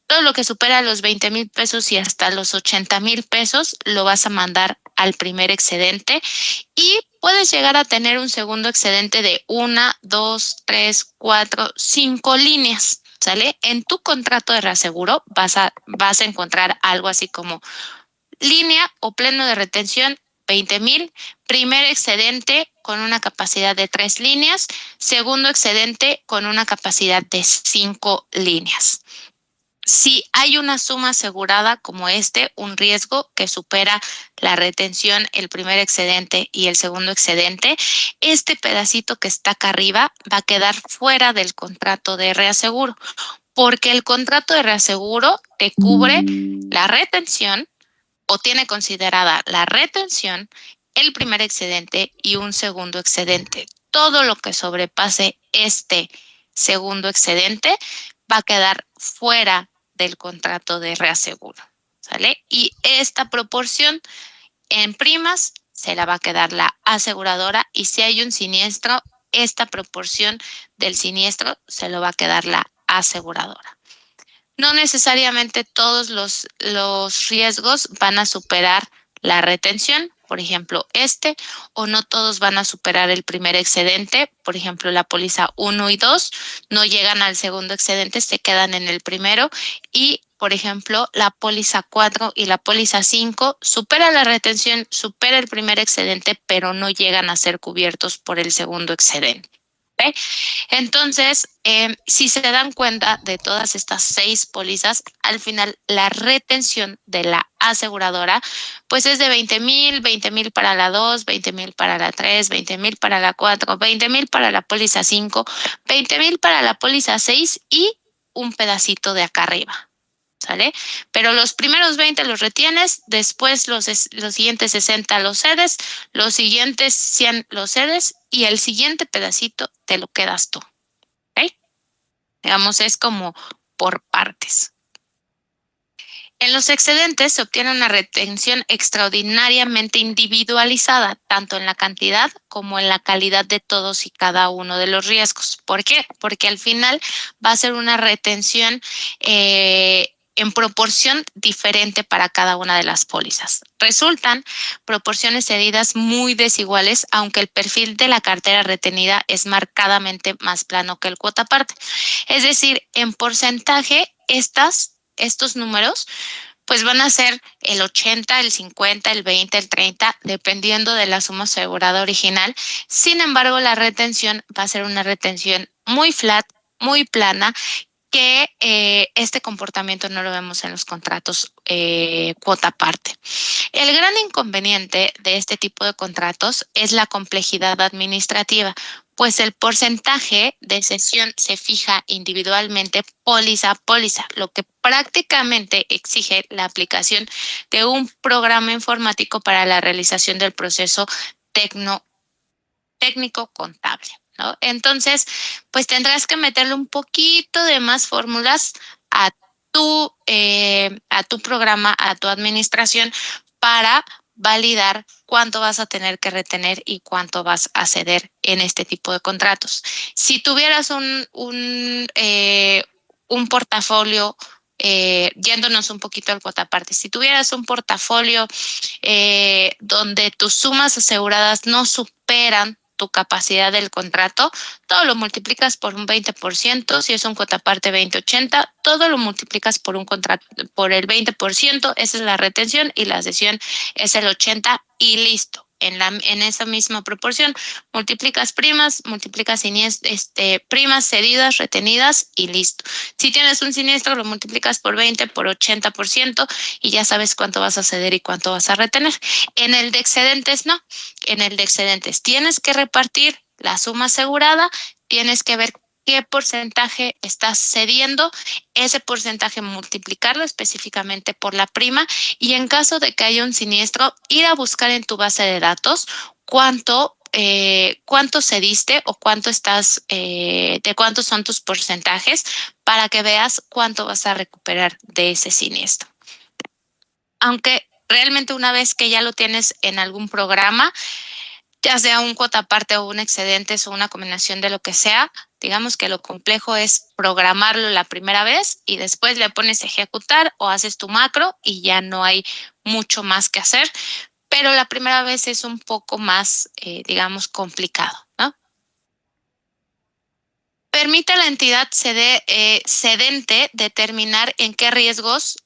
Todo lo que supera los 20,000 pesos y hasta los 80,000 pesos lo vas a mandar al primer excedente y puedes llegar a tener un segundo excedente de 1, 2, 3, 4, 5 líneas, ¿sale? En tu contrato de reaseguro vas a encontrar algo así como línea o pleno de retención 20,000, primer excedente con una capacidad de 3 líneas, segundo excedente con una capacidad de 5 líneas. Si hay una suma asegurada como un riesgo que supera la retención, el primer excedente y el segundo excedente, este pedacito que está acá arriba va a quedar fuera del contrato de reaseguro, porque el contrato de reaseguro te cubre la retención o tiene considerada la retención, el primer excedente y un segundo excedente. Todo lo que sobrepase este segundo excedente va a quedar fuera del contrato de reaseguro, ¿sale? Y esta proporción en primas se la va a quedar la aseguradora y si hay un siniestro, esta proporción del siniestro se lo va a quedar la aseguradora. No necesariamente todos los riesgos van a superar la retención, por ejemplo, o no todos van a superar el primer excedente, por ejemplo, la póliza 1 y 2 no llegan al segundo excedente, se quedan en el primero y, por ejemplo, la póliza 4 y la póliza 5 supera la retención, supera el primer excedente, pero no llegan a ser cubiertos por el segundo excedente. ¿Okay? Entonces, si se dan cuenta de todas estas 6 pólizas, al final la retención de la aseguradora pues es de 20,000, 20,000 para la 2, 20,000 para la 3, 20,000 para la 4, 20,000 para la póliza 5, 20,000 para la póliza 6 y un pedacito de acá arriba. ¿Sale? Pero los primeros 20 los retienes, después los siguientes 60 los cedes, los siguientes 100 los cedes y el siguiente pedacito te lo quedas tú. ¿Ok? Digamos, es como por partes. En los excedentes se obtiene una retención extraordinariamente individualizada, tanto en la cantidad como en la calidad de todos y cada uno de los riesgos. ¿Por qué? Porque al final va a ser una retención en proporción diferente para cada una de las pólizas. Resultan proporciones cedidas muy desiguales, aunque el perfil de la cartera retenida es marcadamente más plano que el cuota parte. Es decir, en porcentaje, estos números pues van a ser el 80, el 50, el 20, el 30, dependiendo de la suma asegurada original. Sin embargo, la retención va a ser una retención muy flat, muy plana, que este comportamiento no lo vemos en los contratos cuota parte. El gran inconveniente de este tipo de contratos es la complejidad administrativa, pues el porcentaje de cesión se fija individualmente póliza a póliza, lo que prácticamente exige la aplicación de un programa informático para la realización del proceso técnico contable, ¿no? Entonces, pues tendrás que meterle un poquito de más fórmulas a a tu programa, a tu administración, para validar cuánto vas a tener que retener y cuánto vas a ceder en este tipo de contratos. Si tuvieras un portafolio, yéndonos un poquito al cuota aparte, si tuvieras un portafolio donde tus sumas aseguradas no superan tu capacidad del contrato, todo lo multiplicas por un 20%, si es un cuota parte 20-80, todo lo multiplicas por un contrato, por el 20%, esa es la retención y la cesión es el 80% y listo. En esa misma proporción, multiplicas primas, multiplicas primas cedidas, retenidas y listo. Si tienes un siniestro, lo multiplicas por 20, por 80% y ya sabes cuánto vas a ceder y cuánto vas a retener. En el de excedentes, no. En el de excedentes tienes que repartir la suma asegurada, tienes que ver qué porcentaje estás cediendo, ese porcentaje multiplicarlo específicamente por la prima y en caso de que haya un siniestro, ir a buscar en tu base de datos cuánto cediste o de cuántos son tus porcentajes para que veas cuánto vas a recuperar de ese siniestro. Aunque realmente una vez que ya lo tienes en algún programa, ya sea un cuota aparte o un excedentes o una combinación de lo que sea, digamos que lo complejo es programarlo la primera vez y después le pones a ejecutar o haces tu macro y ya no hay mucho más que hacer, pero la primera vez es un poco más, digamos, complicado, ¿no? Permite a la entidad cedente determinar en qué riesgos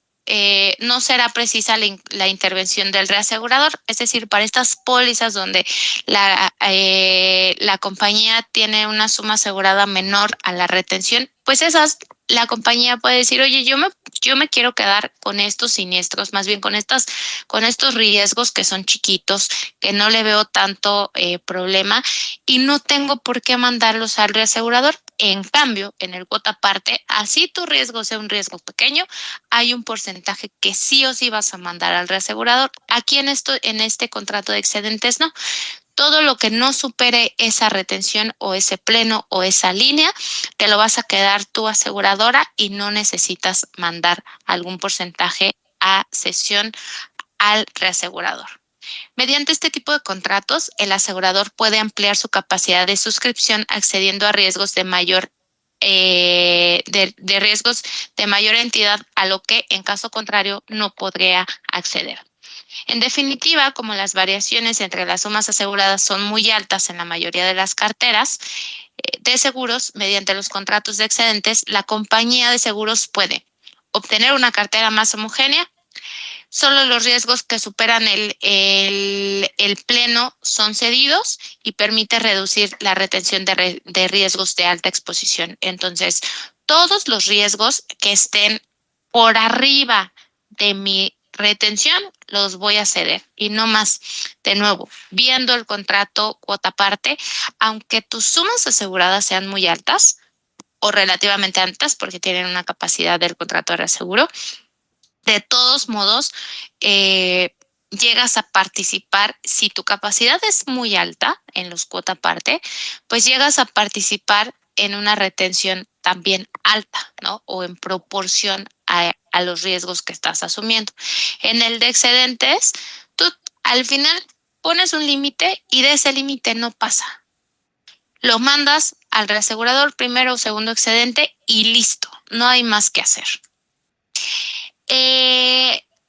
no será precisa la intervención del reasegurador, es decir, para estas pólizas donde la compañía tiene una suma asegurada menor a la retención, pues la compañía puede decir, oye, yo me quiero quedar con estos siniestros, más bien con estos riesgos que son chiquitos, que no le veo tanto problema y no tengo por qué mandarlos al reasegurador. En cambio, en el cuota aparte, así tu riesgo sea un riesgo pequeño, hay un porcentaje que sí o sí vas a mandar al reasegurador. Aquí en este contrato de excedentes, no. Todo lo que no supere esa retención o ese pleno o esa línea, te lo vas a quedar tu aseguradora y no necesitas mandar algún porcentaje a cesión al reasegurador. Mediante este tipo de contratos, el asegurador puede ampliar su capacidad de suscripción accediendo a riesgos de mayor riesgos de mayor entidad, a lo que en caso contrario no podría acceder. En definitiva, como las variaciones entre las sumas aseguradas son muy altas en la mayoría de las carteras de seguros, mediante los contratos de excedentes, la compañía de seguros puede obtener una cartera más homogénea. Solo los riesgos que superan el pleno son cedidos y permite reducir la retención de riesgos de alta exposición. Entonces, todos los riesgos que estén por arriba de mi retención los voy a ceder y no más. De nuevo, viendo el contrato cuota aparte, aunque tus sumas aseguradas sean muy altas o relativamente altas porque tienen una capacidad del contrato de reaseguro, de todos modos, llegas a participar, si tu capacidad es muy alta en los cuota aparte, pues llegas a participar en una retención también alta, ¿no? O en proporción a los riesgos que estás asumiendo. En el de excedentes, tú al final pones un límite y de ese límite no pasa. Lo mandas al reasegurador, primero o segundo excedente y listo, no hay más que hacer.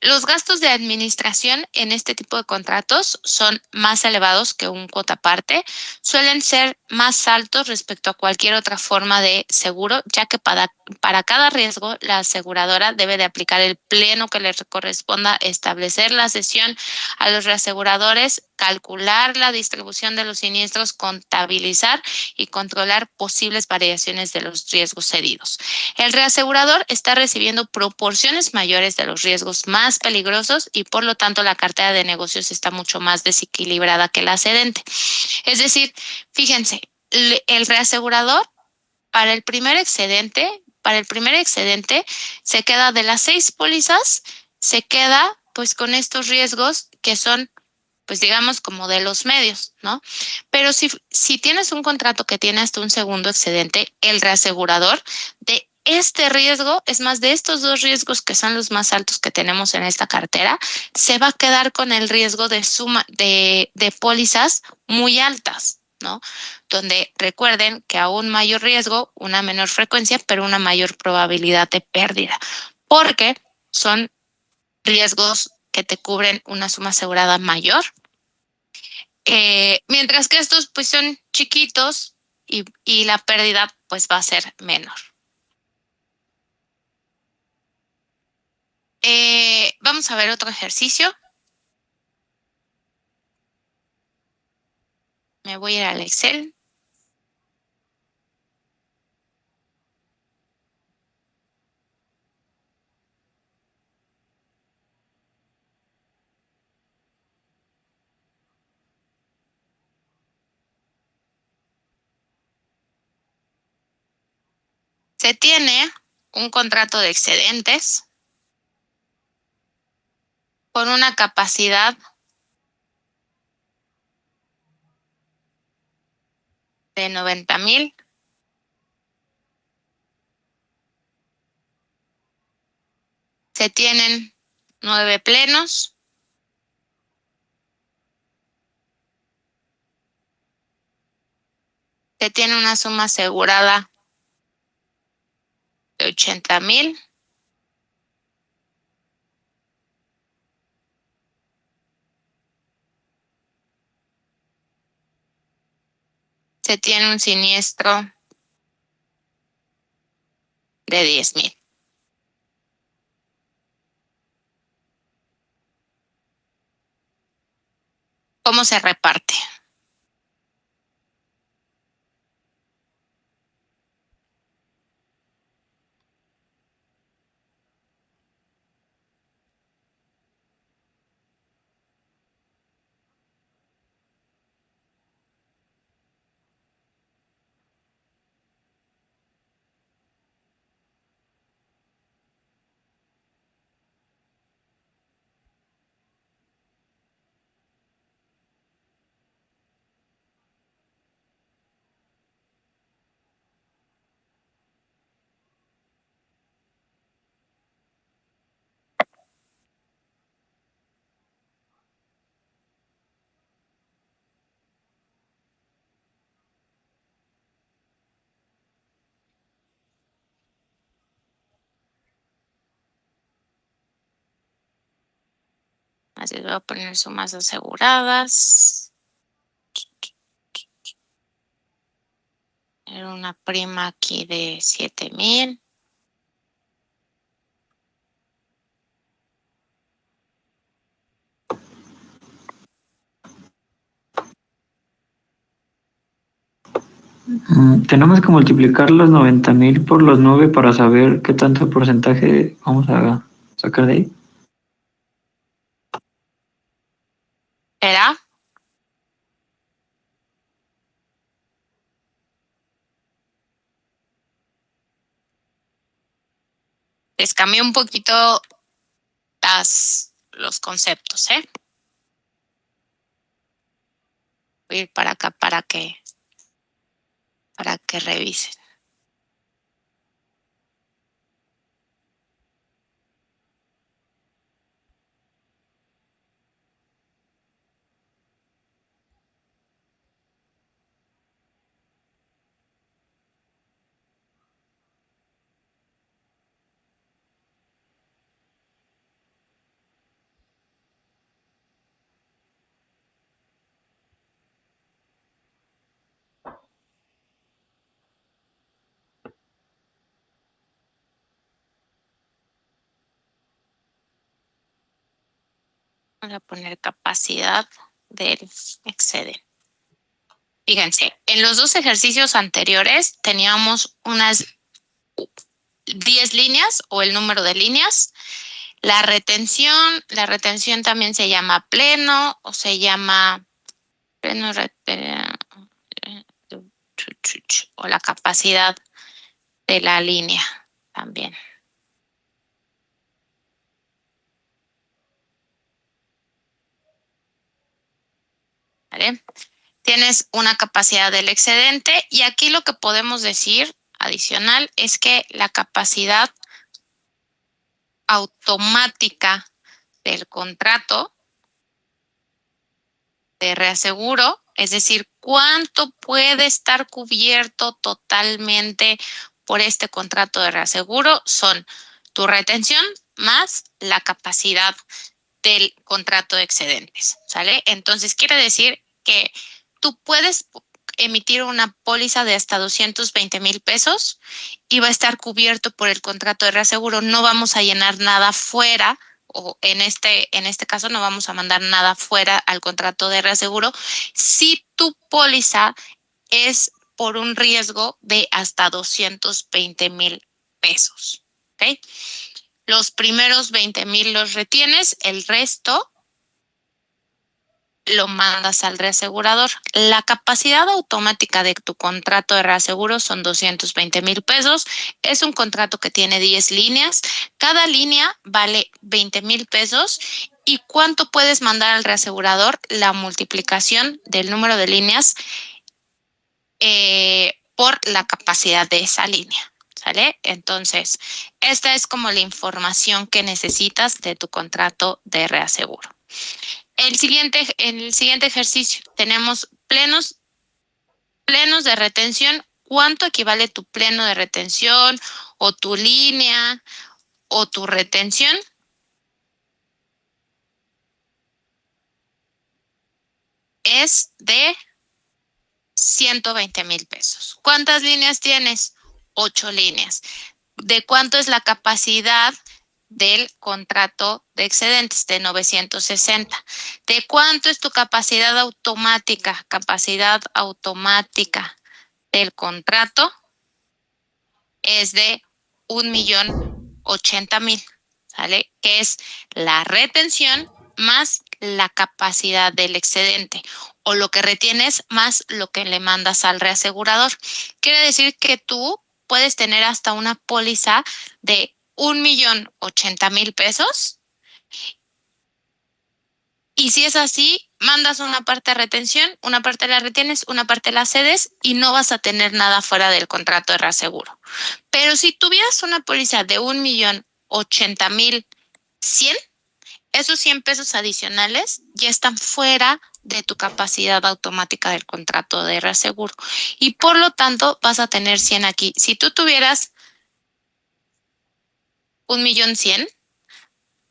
Los gastos de administración en este tipo de contratos son más elevados que un cuota aparte, suelen ser más altos respecto a cualquier otra forma de seguro, ya que para cada riesgo la aseguradora debe de aplicar el pleno que le corresponda, establecer la cesión a los reaseguradores calcular la distribución de los siniestros, contabilizar y controlar posibles variaciones de los riesgos cedidos. El reasegurador está recibiendo proporciones mayores de los riesgos más peligrosos y por lo tanto la cartera de negocios está mucho más desequilibrada que la cedente. Es decir, fíjense, el reasegurador para el primer excedente se queda de las 6 pólizas, se queda pues con estos riesgos que son pues digamos como de los medios, ¿no? Pero si tienes un contrato que tiene hasta un segundo excedente, el reasegurador de este riesgo, es más, de estos dos riesgos que son los más altos que tenemos en esta cartera, se va a quedar con el riesgo de suma de pólizas muy altas, ¿no? Donde recuerden que a un mayor riesgo, una menor frecuencia, pero una mayor probabilidad de pérdida, porque son riesgos que te cubren una suma asegurada mayor. Mientras que estos pues son chiquitos y la pérdida pues va a ser menor. Vamos a ver otro ejercicio. Me voy a ir al Excel. Se tiene un contrato de excedentes con una capacidad de 90,000. Se tienen 9 plenos. Se tiene una suma asegurada de 80,000. Se tiene un siniestro de 10,000. ¿Cómo se reparte? Así voy a poner sumas aseguradas. Era una prima aquí de 7,000. Tenemos que multiplicar los 90,000 por los 9 para saber qué tanto porcentaje vamos a sacar de ahí. ¿Era? Les cambié un poquito los conceptos, ¿eh? Voy a ir para acá para que revisen. Voy a poner capacidad del excedente. Fíjense, en los dos ejercicios anteriores teníamos unas 10 líneas o el número de líneas. La retención también se llama pleno o se llama pleno o la capacidad de la línea también. ¿Vale? Tienes una capacidad del excedente y aquí lo que podemos decir adicional es que la capacidad automática del contrato de reaseguro, es decir, cuánto puede estar cubierto totalmente por este contrato de reaseguro, son tu retención más la capacidad del contrato de excedentes, ¿sale? Entonces, quiere decir que tú puedes emitir una póliza de hasta 220,000 pesos y va a estar cubierto por el contrato de reaseguro. No vamos a llenar nada fuera o en este caso no vamos a mandar nada fuera al contrato de reaseguro si tu póliza es por un riesgo de hasta 220,000 pesos, ¿ok? Los primeros 20,000 los retienes, el resto lo mandas al reasegurador. La capacidad automática de tu contrato de reaseguro son 220,000 pesos. Es un contrato que tiene 10 líneas. Cada línea vale 20,000 pesos. ¿Y cuánto puedes mandar al reasegurador? La multiplicación del número de líneas por la capacidad de esa línea. ¿Sale? Entonces, esta es como la información que necesitas de tu contrato de reaseguro. En el siguiente ejercicio tenemos plenos de retención. ¿Cuánto equivale tu pleno de retención o tu línea o tu retención? Es de 120,000 pesos. ¿Cuántas líneas tienes? 8 líneas. ¿De cuánto es la capacidad del contrato de excedentes? De 960. ¿De cuánto es tu capacidad automática? Capacidad automática del contrato es de 1,080,000, ¿sale? Que es la retención más la capacidad del excedente o lo que retienes más lo que le mandas al reasegurador. Quiere decir que tú puedes tener hasta una póliza de 1,080,000 pesos y si es así, mandas una parte a retención, una parte la retienes, una parte la cedes y no vas a tener nada fuera del contrato de reaseguro. Pero si tuvieras una póliza de 1,080,100, esos 100 pesos adicionales ya están fuera de tu capacidad automática del contrato de reaseguro. Y por lo tanto, vas a tener 100 aquí. Si tú tuvieras 1,100,000,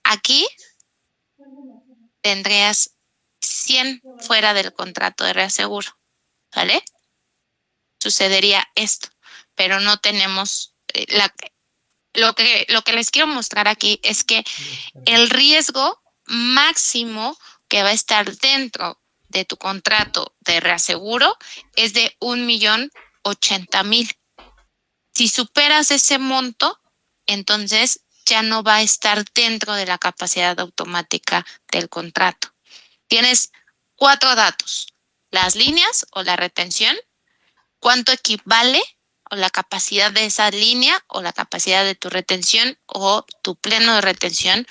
aquí tendrías 100 fuera del contrato de reaseguro, ¿vale? Sucedería esto, pero no tenemos lo que les quiero mostrar aquí es que el riesgo máximo que va a estar dentro de tu contrato de reaseguro es de 1,080,000. Si superas ese monto, entonces ya no va a estar dentro de la capacidad automática del contrato. Tienes 4 datos: las líneas o la retención, cuánto equivale o la capacidad de esa línea o la capacidad de tu retención o tu pleno de retención,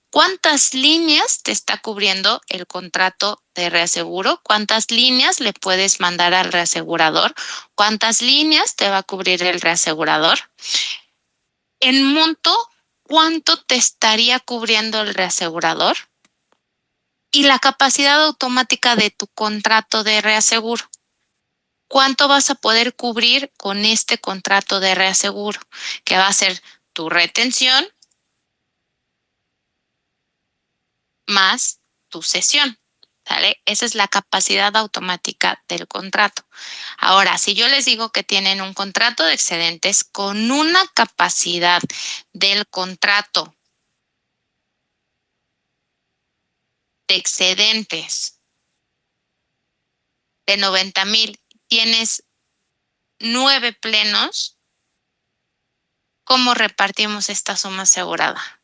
cuántas líneas te está cubriendo el contrato de reaseguro, cuántas líneas le puedes mandar al reasegurador, cuántas líneas te va a cubrir el reasegurador. En monto, ¿cuánto te estaría cubriendo el reasegurador? Y la capacidad automática de tu contrato de reaseguro. ¿Cuánto vas a poder cubrir con este contrato de reaseguro? Que va a ser tu retención más tu cesión, ¿sale? Esa es la capacidad automática del contrato. Ahora, si yo les digo que tienen un contrato de excedentes con una capacidad del contrato de excedentes de 90,000 tienes 9 plenos, ¿cómo repartimos esta suma asegurada?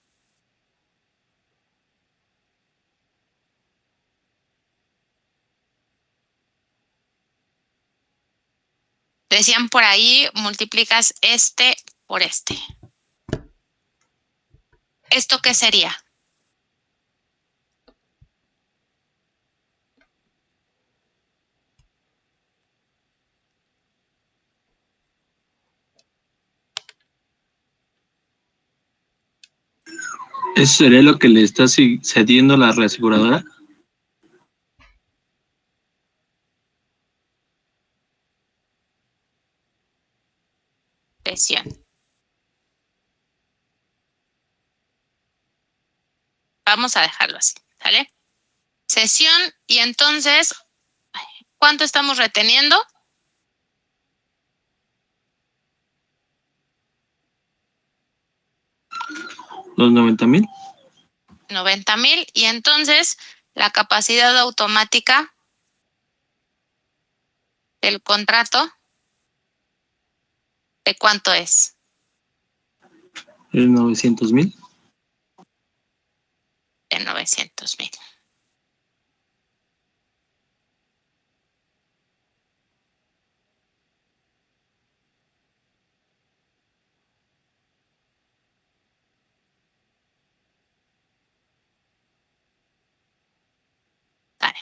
Decían por ahí, multiplicas este por este. ¿Esto qué sería? ¿Eso sería lo que le está cediendo la reaseguradora? Presión. Vamos a dejarlo así, ¿sale? Cesión, y entonces, ¿cuánto estamos reteniendo? ¿Los 90,000? 90,000, y entonces la capacidad automática del contrato, ¿de cuánto es? ¿El 900,000? De 900,000. Vale.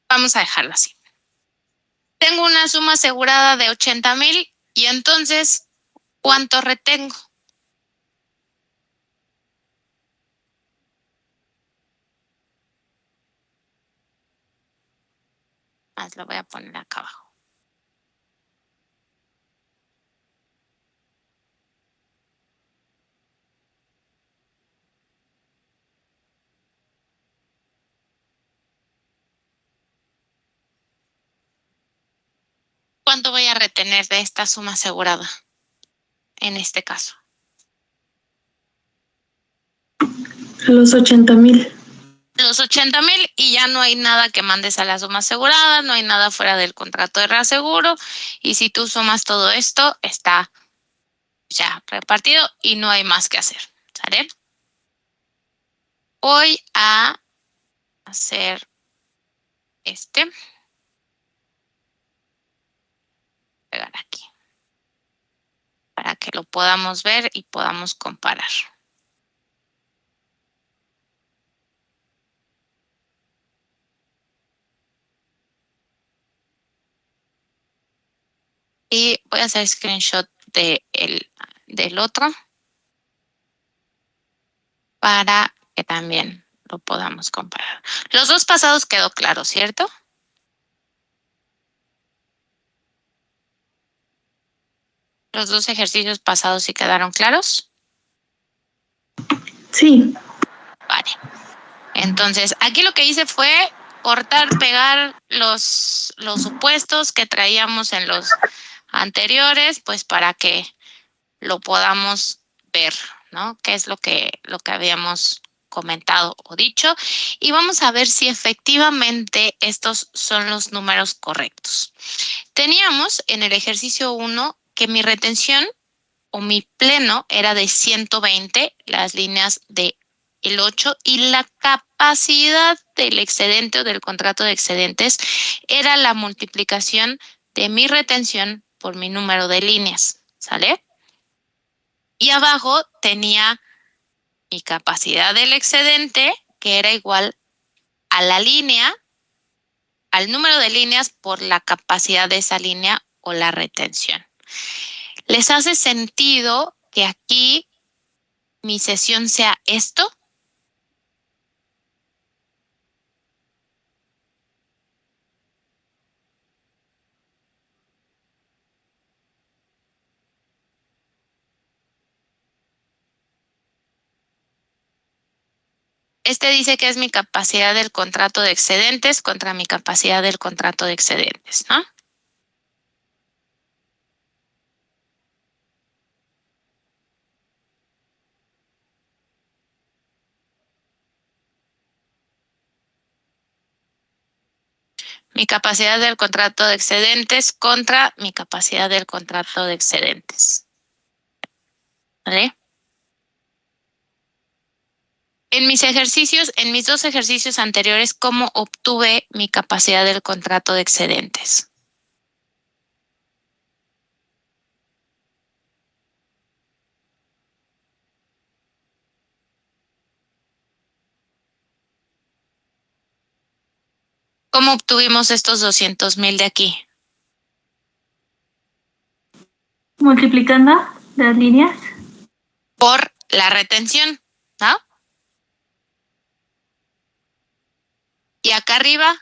Vamos a dejarlo así. Tengo una suma asegurada de 80,000, y entonces, ¿cuánto retengo? Más lo voy a poner acá abajo. ¿Cuánto voy a retener de esta suma asegurada en este caso? Los 80,000. Los 80,000, y ya no hay nada que mandes a la suma asegurada, no hay nada fuera del contrato de reaseguro, y si tú sumas todo esto, está ya repartido y no hay más que hacer, ¿sale? Voy a hacer pegar aquí, para que lo podamos ver y podamos comparar. Y voy a hacer screenshot del otro para que también lo podamos comparar. Los dos pasados quedó claro, ¿cierto? Los dos ejercicios pasados sí quedaron claros. Sí. Vale. Entonces, aquí lo que hice fue cortar, pegar los supuestos que traíamos en los anteriores, pues para que lo podamos ver, ¿no? ¿Qué es lo que habíamos comentado o dicho? Y vamos a ver si efectivamente estos son los números correctos. Teníamos en el ejercicio 1 que mi retención o mi pleno era de 120, las líneas de el 8, y la capacidad del excedente o del contrato de excedentes era la multiplicación de mi retención por mi número de líneas, ¿sale? Y abajo tenía mi capacidad del excedente, que era igual a la línea, al número de líneas por la capacidad de esa línea o la retención. ¿Les hace sentido que aquí mi cesión sea esto? Este dice que es mi capacidad del contrato de excedentes contra mi capacidad del contrato de excedentes, ¿no? mi capacidad del contrato de excedentes contra mi capacidad del contrato de excedentes. ¿Vale? En mis ejercicios, en mis dos ejercicios anteriores, ¿cómo obtuve mi capacidad del contrato de excedentes? ¿Cómo obtuvimos estos 200,000 de aquí? Multiplicando las líneas. Por la retención, ¿no? Y acá arriba,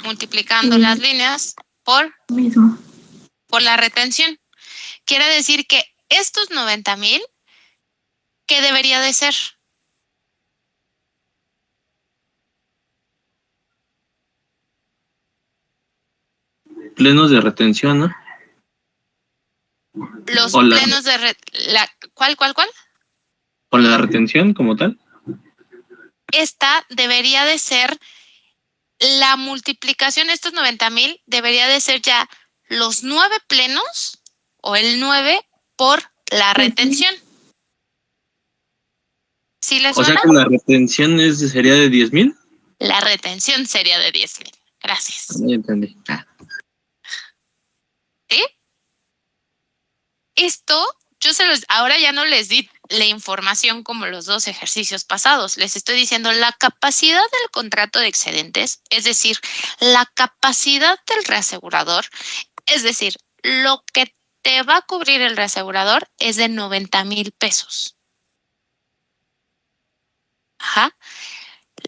multiplicando las líneas por Mismo. la retención. Quiere decir que estos 90,000, ¿qué debería de ser? Plenos de retención, ¿no? Los O la- plenos de... ¿Cuál? O la retención como tal. Esta debería de ser la multiplicación, estos 90,000, debería de ser ya los 9 plenos o el 9 por la retención. ¿Sí les O sea suena? que la retención sería de 10,000. La retención sería de 10,000. Gracias. Ya entendí. ¿Sí? Esto, ahora ya no les di la información como los dos ejercicios pasados. Les estoy diciendo la capacidad del contrato de excedentes, es decir, la capacidad del reasegurador, es decir, lo que te va a cubrir el reasegurador es de 90,000 pesos. Ajá.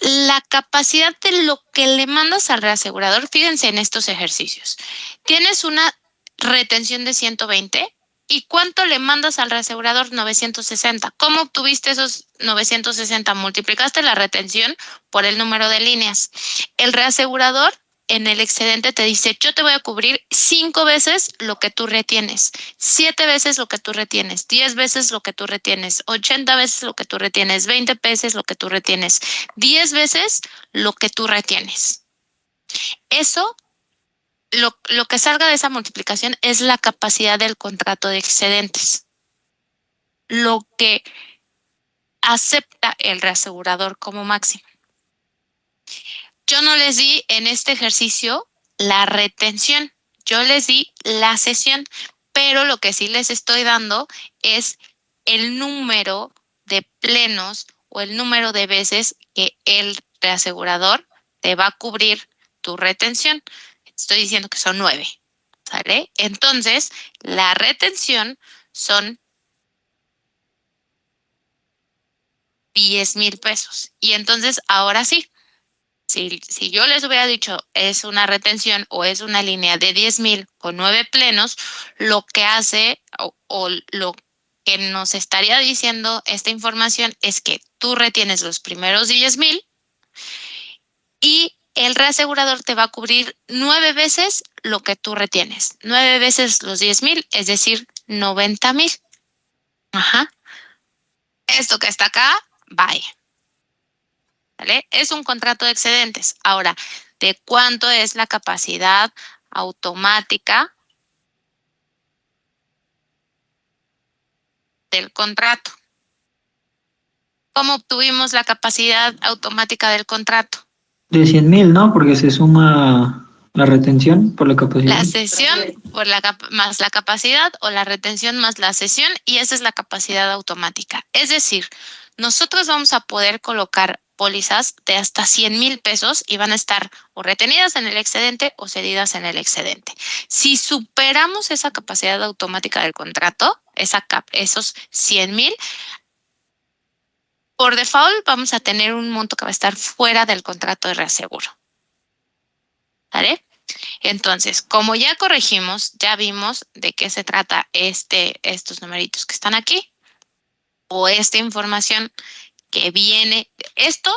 La capacidad de lo que le mandas al reasegurador, fíjense en estos ejercicios. Tienes una retención de 120 y ¿cuánto le mandas al reasegurador? 960. ¿Cómo obtuviste esos 960? Multiplicaste la retención por el número de líneas. El reasegurador en el excedente te dice, yo te voy a cubrir 5 veces lo que tú retienes, 7 veces lo que tú retienes, 10 veces lo que tú retienes, 80 veces lo que tú retienes, 20 veces lo que tú retienes, 10 veces lo que tú retienes. Eso, lo que salga de esa multiplicación es la capacidad del contrato de excedentes. Lo que acepta el reasegurador como máximo. Yo no les di en este ejercicio la retención, yo les di la cesión, pero lo que sí les estoy dando es el número de plenos o el número de veces que el reasegurador te va a cubrir tu retención. Estoy diciendo que son 9, ¿sale? Entonces, la retención son 10,000 pesos. Y entonces, ahora sí, si yo les hubiera dicho es una retención o es una línea de 10,000 con 9 plenos, lo que hace o lo que nos estaría diciendo esta información es que tú retienes los primeros 10,000 y el reasegurador te va a cubrir 9 veces lo que tú retienes. 9 veces los 10,000, es decir, 90,000. Ajá. Esto que está acá, bye. ¿Vale? Es un contrato de excedentes. Ahora, ¿de cuánto es la capacidad automática del contrato? ¿Cómo obtuvimos la capacidad automática del contrato? De 100,000, ¿no? Porque se suma la retención por la capacidad. La cesión por más la capacidad o la retención más la cesión y esa es la capacidad automática. Es decir, nosotros vamos a poder colocar pólizas de hasta 100,000 pesos y van a estar o retenidas en el excedente o cedidas en el excedente. Si superamos esa capacidad automática del contrato, esos 100,000, por default vamos a tener un monto que va a estar fuera del contrato de reaseguro. ¿Vale? Entonces, como ya corregimos, ya vimos de qué se trata estos numeritos que están aquí o esta información que viene. Esto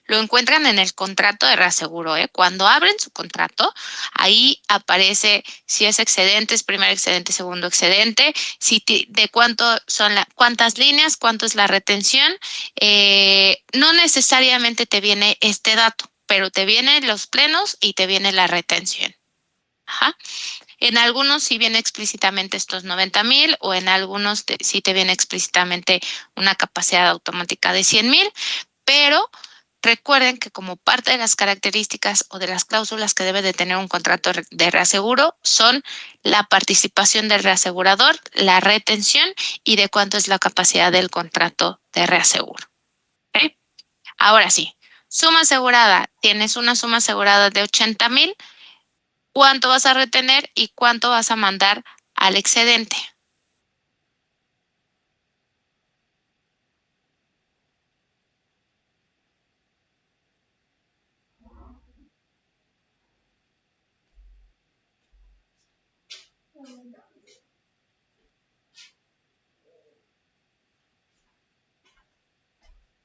lo encuentran en el contrato de reaseguro, ¿eh? Cuando abren su contrato, ahí aparece si es excedente, es primer excedente, segundo excedente, de cuántas líneas, cuánto es la retención. No necesariamente te viene este dato, pero te vienen los plenos y te viene la retención. Ajá. En algunos sí viene explícitamente estos 90,000 o en algunos sí te viene explícitamente una capacidad automática de 100,000, pero recuerden que como parte de las características o de las cláusulas que debe de tener un contrato de reaseguro son la participación del reasegurador, la retención y de cuánto es la capacidad del contrato de reaseguro. ¿Okay? Ahora sí, suma asegurada. Tienes una suma asegurada de 80,000. ¿Cuánto vas a retener y cuánto vas a mandar al excedente?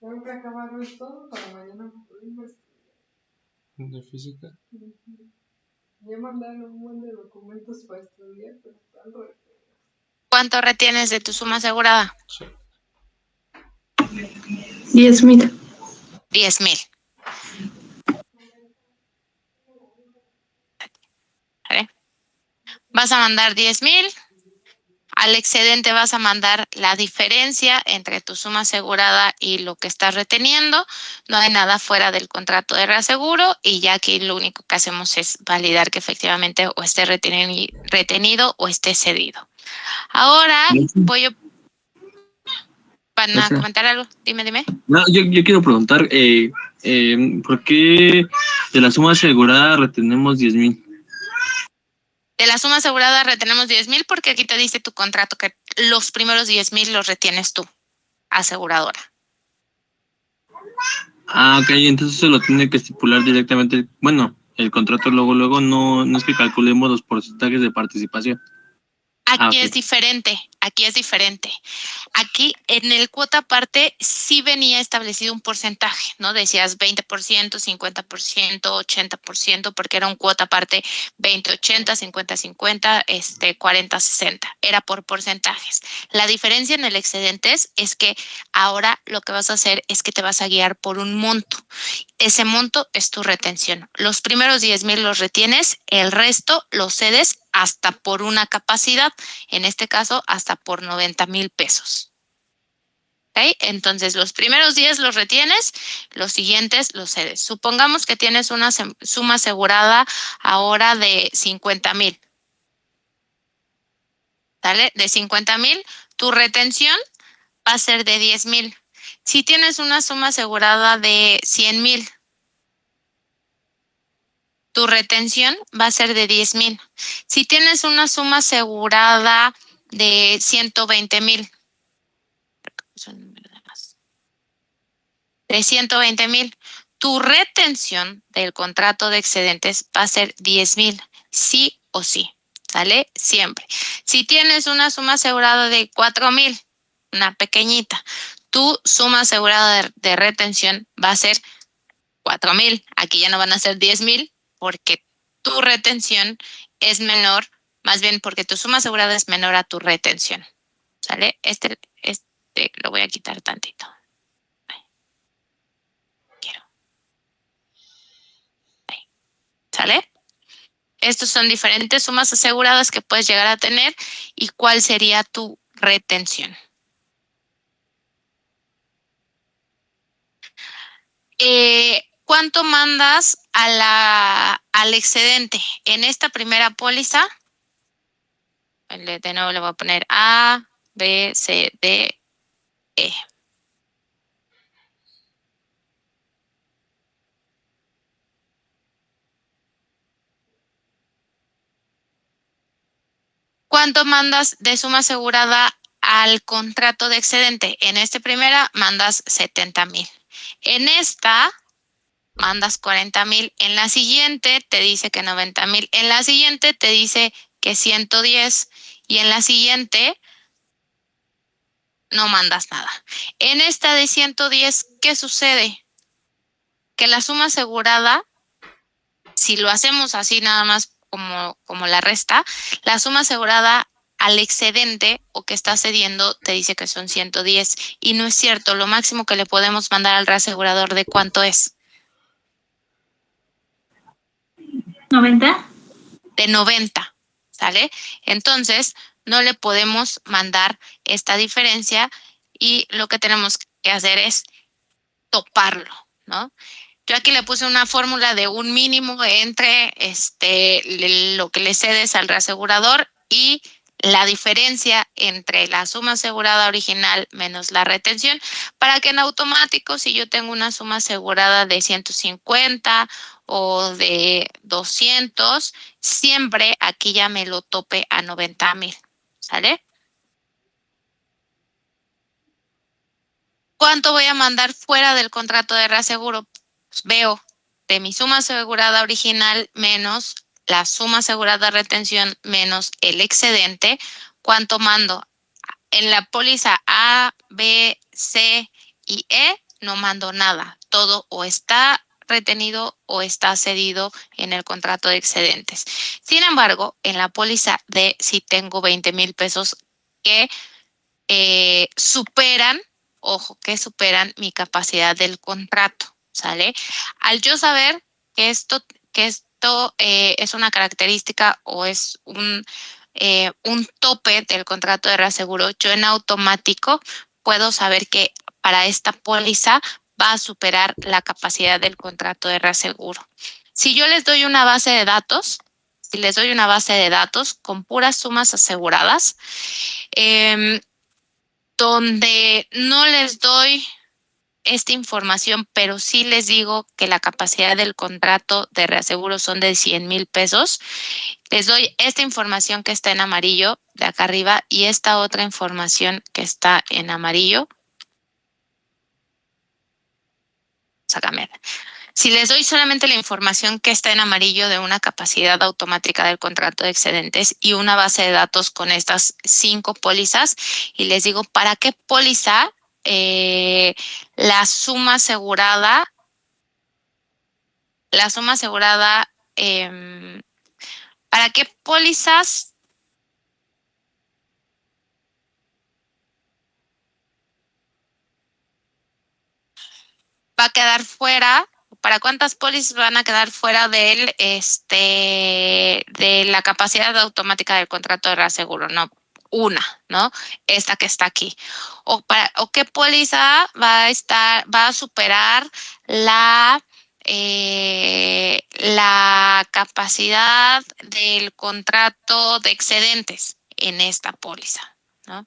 Tengo que acabar hoy todo para mañana poder investigar. ¿De física? Ya mandaron un buen de documentos para estudiar, pero están re feos. ¿Cuánto retienes de tu suma asegurada? 10,000. 10,000. ¿Vale? Vas a mandar 10,000. Al excedente vas a mandar la diferencia entre tu suma asegurada y lo que estás reteniendo. No hay nada fuera del contrato de reaseguro y ya aquí lo único que hacemos es validar que efectivamente o esté retenido o esté cedido. Ahora voy a... ¿Van a comentar algo? Dime. No, yo quiero preguntar, ¿por qué de la suma asegurada retenemos 10,000? De la suma asegurada retenemos 10,000 porque aquí te dice tu contrato que los primeros 10,000 los retienes tú, aseguradora. Ah, ok, entonces se lo tiene que estipular directamente. Bueno, el contrato luego no es que calculemos los porcentajes de participación. Aquí Ok. es diferente. Aquí en el cuota aparte sí venía establecido un porcentaje, ¿no? Decías 20%, 50%, 80%, porque era un cuota aparte 20-80, 50-50, 40-60. Era por porcentajes. La diferencia en el excedentes es que ahora lo que vas a hacer es que te vas a guiar por un monto. Ese monto es tu retención. Los primeros 10,000 los retienes, el resto los cedes hasta por una capacidad, en este caso hasta por 90,000 pesos. ¿Okay? Entonces los primeros 10 los retienes, los siguientes los cedes. Supongamos que tienes una suma asegurada ahora de 50,000. ¿Sale? De 50,000, tu retención va a ser de 10,000. Si tienes una suma asegurada de 100,000, tu retención va a ser de 10,000. Si tienes una suma asegurada de 120,000, de 120,000, tu retención del contrato de excedentes va a ser 10,000, sí o sí, ¿sale? Siempre. Si tienes una suma asegurada de 4,000, una pequeñita, tu suma asegurada de retención va a ser 4,000. Aquí ya no van a ser 10,000 porque tu retención es menor, más bien porque tu suma asegurada es menor a tu retención. ¿Sale? Este lo voy a quitar tantito. ¿Sale? Estos son diferentes sumas aseguradas que puedes llegar a tener y cuál sería tu retención. ¿Cuánto mandas al excedente? En esta primera póliza, de nuevo le voy a poner A, B, C, D, E. ¿Cuánto mandas de suma asegurada al contrato de excedente? En esta primera mandas 70,000. En esta mandas 40,000. En la siguiente te dice que 90,000. En la siguiente te dice que 110. Y en la siguiente no mandas nada. En esta de 110, ¿qué sucede? que la suma asegurada, si lo hacemos así nada más como la resta, la suma asegurada al excedente o que está cediendo te dice que son 110 y no es cierto. Lo máximo que le podemos mandar al reasegurador, ¿de cuánto es? 90. De 90, ¿sale? Entonces, no le podemos mandar esta diferencia y lo que tenemos que hacer es toparlo, ¿no? Yo aquí le puse una fórmula de un mínimo entre lo que le cedes al reasegurador y la diferencia entre la suma asegurada original menos la retención, para que en automático, si yo tengo una suma asegurada de 150 o de 200, siempre aquí ya me lo tope a 90,000, ¿sale? ¿Cuánto voy a mandar fuera del contrato de reaseguro? Pues veo de mi suma asegurada original menos la suma asegurada de retención menos el excedente, ¿cuánto mando? En la póliza A, B, C y E no mando nada. Todo o está retenido o está cedido en el contrato de excedentes. Sin embargo, en la póliza D sí tengo 20,000 pesos que superan, ojo, que superan mi capacidad del contrato, ¿sale? Al yo saber que esto es una característica o es un tope del contrato de reaseguro, yo en automático puedo saber que para esta póliza va a superar la capacidad del contrato de reaseguro. Si yo les doy una base de datos, si les doy una base de datos con puras sumas aseguradas, donde no les doy esta información, pero sí les digo que la capacidad del contrato de reaseguro son de 100,000 pesos. Les doy esta información que está en amarillo de acá arriba y esta otra información que está en amarillo. Sácame. Si les doy solamente la información que está en amarillo de una capacidad automática del contrato de excedentes y una base de datos con estas 5 pólizas y les digo para qué póliza la suma asegurada, para qué pólizas va a quedar fuera. ¿Para cuántas pólizas van a quedar fuera de la capacidad automática del contrato de reaseguro? No, una, ¿no? Esta que está aquí. O qué póliza va a superar la capacidad del contrato de excedentes en esta póliza, ¿no?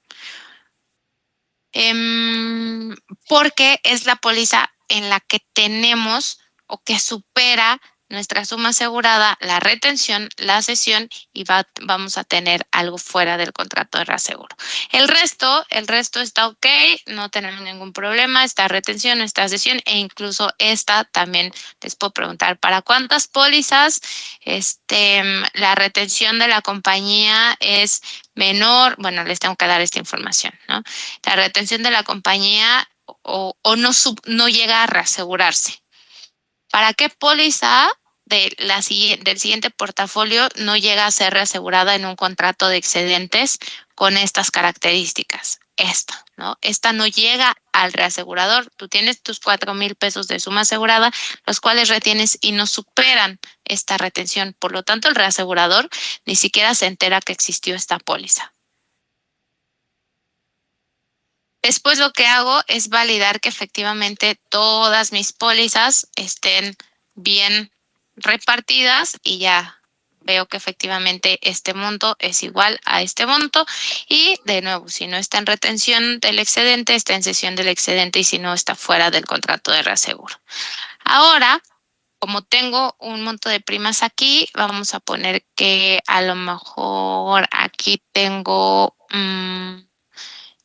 Porque es la póliza en la que tenemos o que supera nuestra suma asegurada, la retención, la cesión y vamos a tener algo fuera del contrato de reaseguro. El resto está ok, no tenemos ningún problema, esta retención, esta cesión e incluso esta también les puedo preguntar para cuántas pólizas la retención de la compañía es menor, bueno, les tengo que dar esta información, ¿no? La retención de la compañía no llega a reasegurarse. ¿Para qué póliza del siguiente portafolio no llega a ser reasegurada en un contrato de excedentes con estas características? Esta, ¿no? Esta no llega al reasegurador. Tú tienes tus 4,000 pesos de suma asegurada, los cuales retienes y no superan esta retención. Por lo tanto, el reasegurador ni siquiera se entera que existió esta póliza. Después lo que hago es validar que efectivamente todas mis pólizas estén bien repartidas y ya veo que efectivamente este monto es igual a este monto y de nuevo, si no está en retención del excedente, está en cesión del excedente y si no está fuera del contrato de reaseguro. Ahora, como tengo un monto de primas aquí, vamos a poner que a lo mejor aquí tengo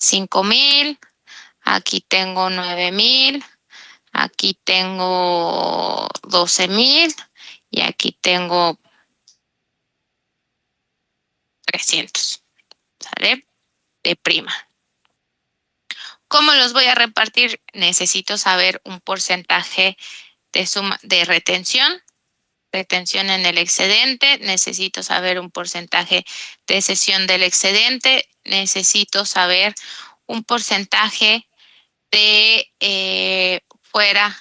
5,000, aquí tengo 9,000, aquí tengo 12,000 y aquí tengo 300, ¿sale? De prima. ¿Cómo los voy a repartir? Necesito saber un porcentaje de retención en el excedente, necesito saber un porcentaje de cesión del excedente, necesito saber un porcentaje de fuera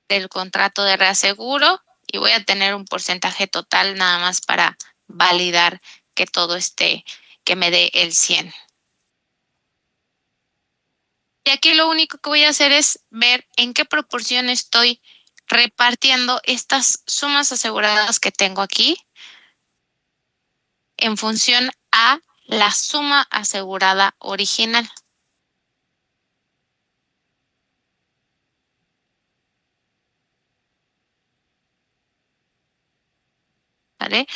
del contrato de reaseguro y voy a tener un porcentaje total nada más para validar que todo esté, que me dé el 100. Y aquí lo único que voy a hacer es ver en qué proporción estoy repartiendo estas sumas aseguradas que tengo aquí en función a la suma asegurada original. ¿Vale?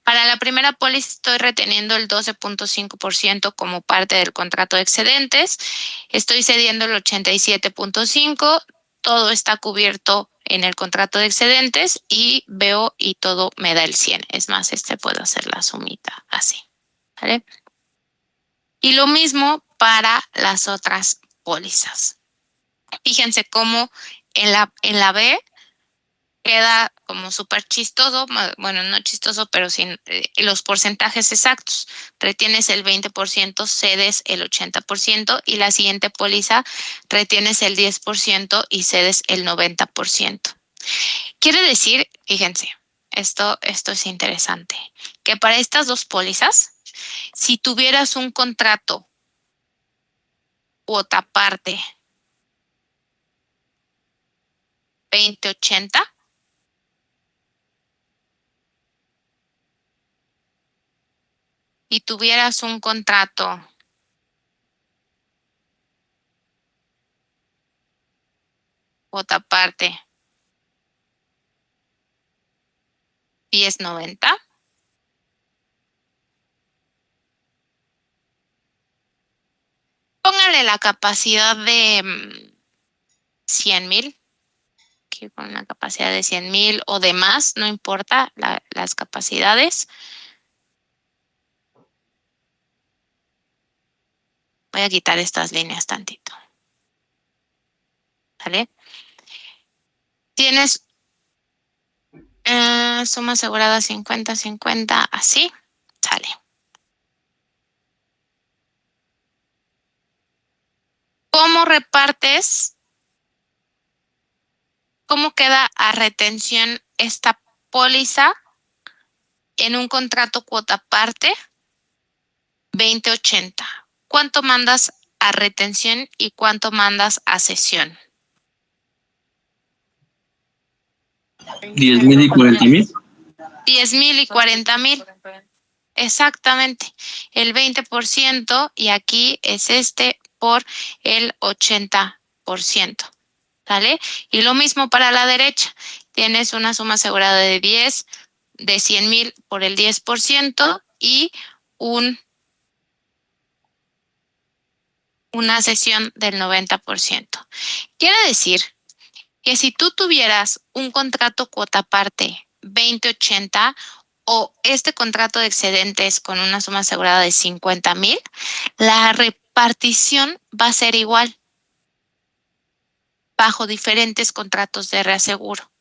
Para la primera póliza estoy reteniendo el 12.5% como parte del contrato de excedentes. Estoy cediendo el 87.5%. Todo está cubierto en el contrato de excedentes y veo y todo me da el 100. Es más, puedo hacer la sumita así. ¿Vale? Y lo mismo para las otras pólizas. Fíjense cómo en la B queda como súper chistoso, bueno, no chistoso, pero sin los porcentajes exactos. Retienes el 20%, cedes el 80% y la siguiente póliza retienes el 10% y cedes el 90%. Quiere decir, fíjense, esto es interesante, que para estas dos pólizas, si tuvieras un contrato cuota parte 2080, y tuvieras un contrato cuota parte 1090, póngale la capacidad de 100,000, que con una capacidad de 100,000 o de más, no importa las capacidades. Voy a quitar estas líneas tantito. ¿Vale? Tienes suma asegurada 50-50, así, sale. ¿Cómo repartes? ¿Cómo queda a retención esta póliza en un contrato cuota parte 2080? ¿Cuánto mandas a retención y cuánto mandas a cesión? 10,000 y 40,000. 10,000 y 40,000. Exactamente. El 20% y aquí es por el 80%. ¿Sale? Y lo mismo para la derecha. Tienes una suma asegurada de 100,000 por el 10% y una cesión del 90%. Quiere decir que si tú tuvieras un contrato cuota parte 2080 o este contrato de excedentes con una suma asegurada de 50,000, la repartición va a ser igual bajo diferentes contratos de reaseguro.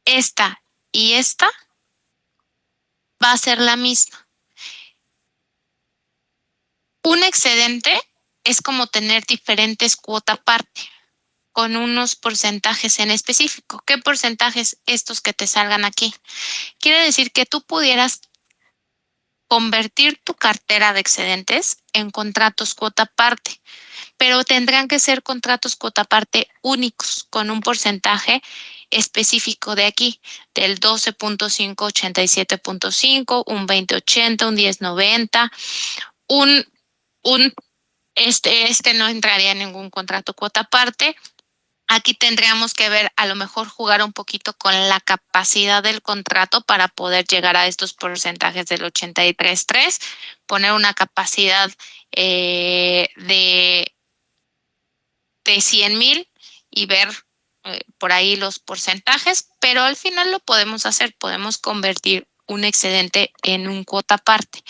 Esta y esta va a ser la misma. Un excedente es como tener diferentes cuota parte con unos porcentajes en específico. ¿Qué porcentajes estos que te salgan aquí? Quiere decir que tú pudieras convertir tu cartera de excedentes en contratos cuota parte, pero tendrán que ser contratos cuota parte únicos con un porcentaje específico de aquí, del 12.5, 87.5, un 2080, un 1090, este no entraría en ningún contrato cuota parte. Aquí tendríamos que ver, a lo mejor jugar un poquito con la capacidad del contrato para poder llegar a estos porcentajes del 83.3, poner una capacidad de 100,000 y ver por ahí los porcentajes, pero al final lo podemos hacer, podemos convertir un excedente en un cuota parte.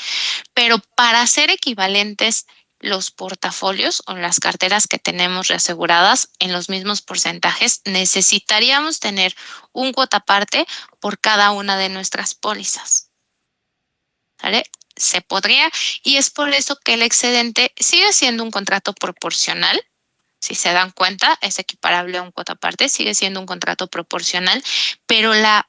Pero para ser equivalentes, los portafolios o las carteras que tenemos reaseguradas en los mismos porcentajes, necesitaríamos tener un cuota parte por cada una de nuestras pólizas. ¿Vale? Se podría, y es por eso que el excedente sigue siendo un contrato proporcional. Si se dan cuenta, es equiparable a un cuota parte, sigue siendo un contrato proporcional, pero la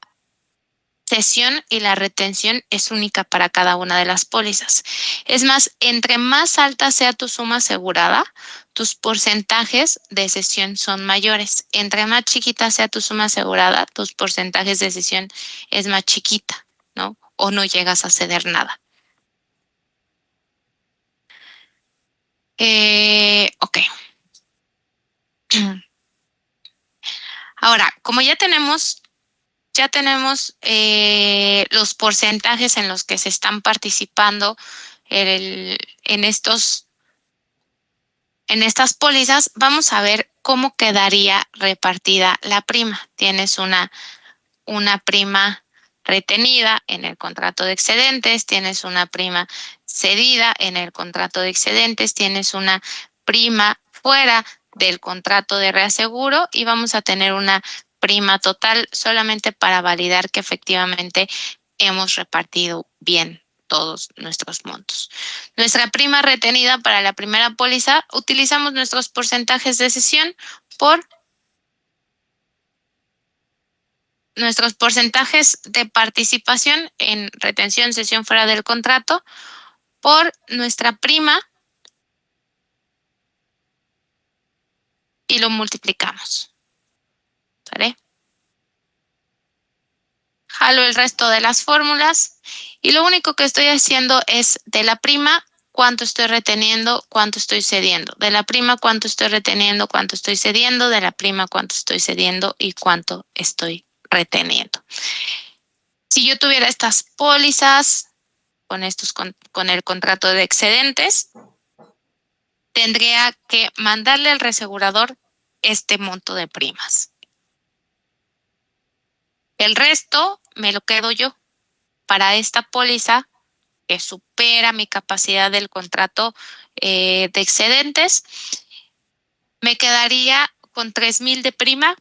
cesión y la retención es única para cada una de las pólizas. Es más, entre más alta sea tu suma asegurada, tus porcentajes de cesión son mayores. Entre más chiquita sea tu suma asegurada, tus porcentajes de cesión es más chiquita, ¿no? O no llegas a ceder nada. Ok. Ahora, como ya tenemos los porcentajes en los que se están participando en estas pólizas, vamos a ver cómo quedaría repartida la prima. Tienes una prima retenida en el contrato de excedentes, tienes una prima cedida en el contrato de excedentes, tienes una prima fuera del contrato de reaseguro y vamos a tener una prima total solamente para validar que efectivamente hemos repartido bien todos nuestros montos. Nuestra prima retenida para la primera póliza, utilizamos nuestros porcentajes de cesión por nuestros porcentajes de participación en retención, cesión fuera del contrato por nuestra prima y lo multiplicamos. ¿Vale? Jalo el resto de las fórmulas y lo único que estoy haciendo es de la prima cuánto estoy reteniendo, cuánto estoy cediendo. De la prima cuánto estoy reteniendo, cuánto estoy cediendo. De la prima cuánto estoy cediendo y cuánto estoy reteniendo. Si yo tuviera estas pólizas con el contrato de excedentes, tendría que mandarle al reasegurador este monto de primas. El resto me lo quedo yo. Para esta póliza que supera mi capacidad del contrato de excedentes, me quedaría con 3,000 de prima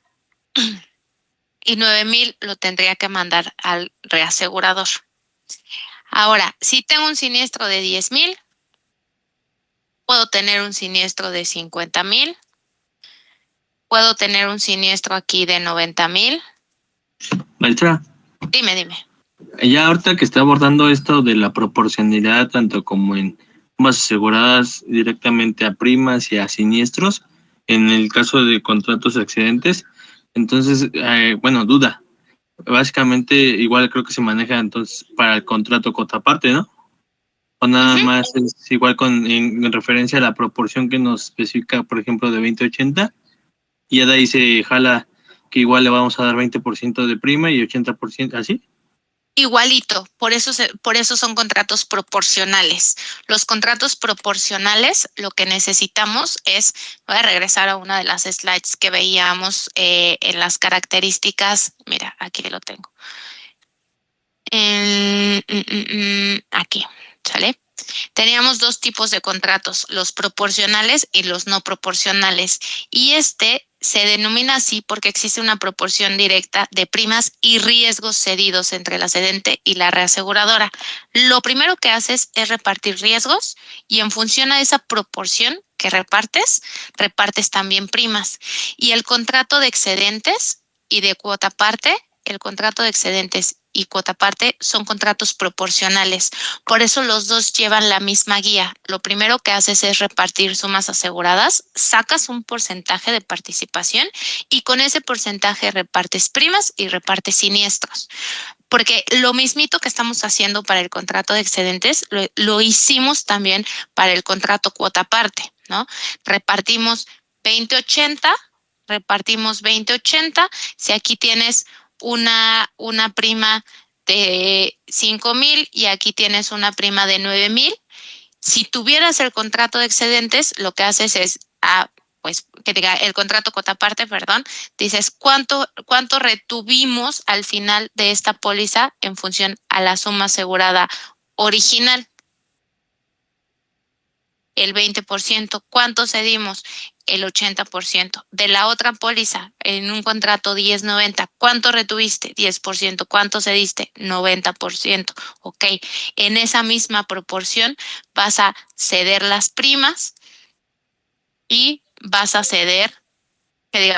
y 9,000 lo tendría que mandar al reasegurador. Ahora, si tengo un siniestro de 10,000, puedo tener un siniestro de 50,000, puedo tener un siniestro aquí de 90,000. Maestra, Dime. ya ahorita que está abordando esto de la proporcionalidad, tanto como en sumas aseguradas directamente a primas y a siniestros, en el caso de contratos excedentes, entonces, duda. Básicamente, igual creo que se maneja entonces para el contrato cuota parte, ¿no? O nada más es igual en referencia a la proporción que nos especifica, por ejemplo, de 20-80, y ya de ahí se jala que igual le vamos a dar 20% de prima y 80%, ¿así? Igualito, por eso son contratos proporcionales. Los contratos proporcionales, lo que necesitamos es, voy a regresar a una de las slides que veíamos en las características. Mira, aquí lo tengo. Aquí, ¿sale? Teníamos dos tipos de contratos, los proporcionales y los no proporcionales. Y se denomina así porque existe una proporción directa de primas y riesgos cedidos entre la cedente y la reaseguradora. Lo primero que haces es repartir riesgos y en función a esa proporción que repartes también primas. Y el contrato de excedentes y de cuota parte, el contrato de excedentes y cuota parte son contratos proporcionales. Por eso los dos llevan la misma guía. Lo primero que haces es repartir sumas aseguradas, sacas un porcentaje de participación y con ese porcentaje repartes primas y repartes siniestros. Porque lo mismito que estamos haciendo para el contrato de excedentes, lo hicimos también para el contrato cuota parte, ¿no? Repartimos 20-80, Si aquí tienes una prima de 5,000 y aquí tienes una prima de 9,000. Si tuvieras el contrato de excedentes, lo que haces es, el contrato cuota parte, dices cuánto retuvimos al final de esta póliza en función a la suma asegurada original. el 20%. ¿Cuánto cedimos? El 80%. De la otra póliza, en un contrato 10-90, ¿cuánto retuviste? 10%. ¿Cuánto cediste? 90%. Ok, en esa misma proporción vas a ceder las primas y vas a ceder,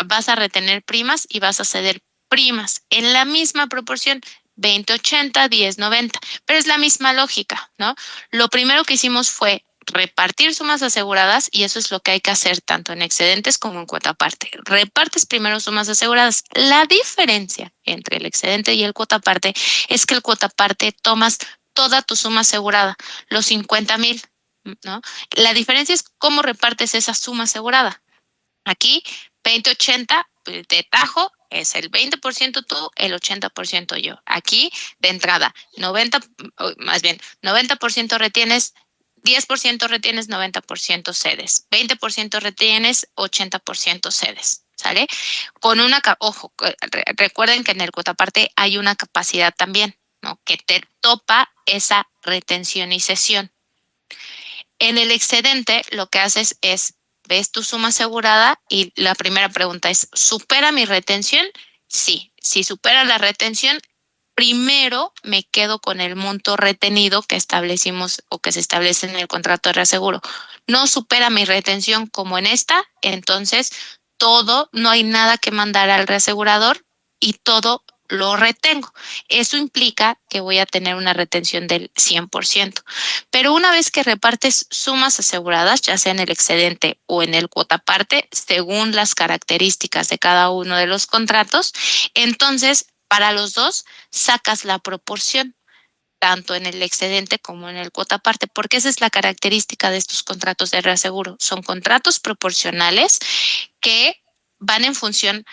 vas a retener primas y vas a ceder primas en la misma proporción, 20-80, 10-90, pero es la misma lógica, ¿no? Lo primero que hicimos fue repartir sumas aseguradas y eso es lo que hay que hacer tanto en excedentes como en cuota parte. Repartes primero sumas aseguradas. La diferencia entre el excedente y el cuota parte es que el cuota parte tomas toda tu suma asegurada, los 50,000, ¿no? La diferencia es cómo repartes esa suma asegurada. Aquí, 20-80 de tajo es el 20% tú, el 80% yo. Aquí, de entrada, 90% retienes, 10% retienes, 90% cedes. 20% retienes, 80% cedes. ¿Sale? Ojo, recuerden que en el cuota parte hay una capacidad también, ¿no? Que te topa esa retención y cesión. En el excedente, lo que haces es, ves tu suma asegurada y la primera pregunta es, ¿supera mi retención? Sí. Si supera la retención, primero me quedo con el monto retenido que establecimos o que se establece en el contrato de reaseguro. No supera mi retención como en esta, entonces no hay nada que mandar al reasegurador y todo lo retengo. Eso implica que voy a tener una retención del 100%. Pero una vez que repartes sumas aseguradas, ya sea en el excedente o en el cuota parte, según las características de cada uno de los contratos, entonces para los dos sacas la proporción, tanto en el excedente como en el cuota parte, porque esa es la característica de estos contratos de reaseguro. Son contratos proporcionales que van en función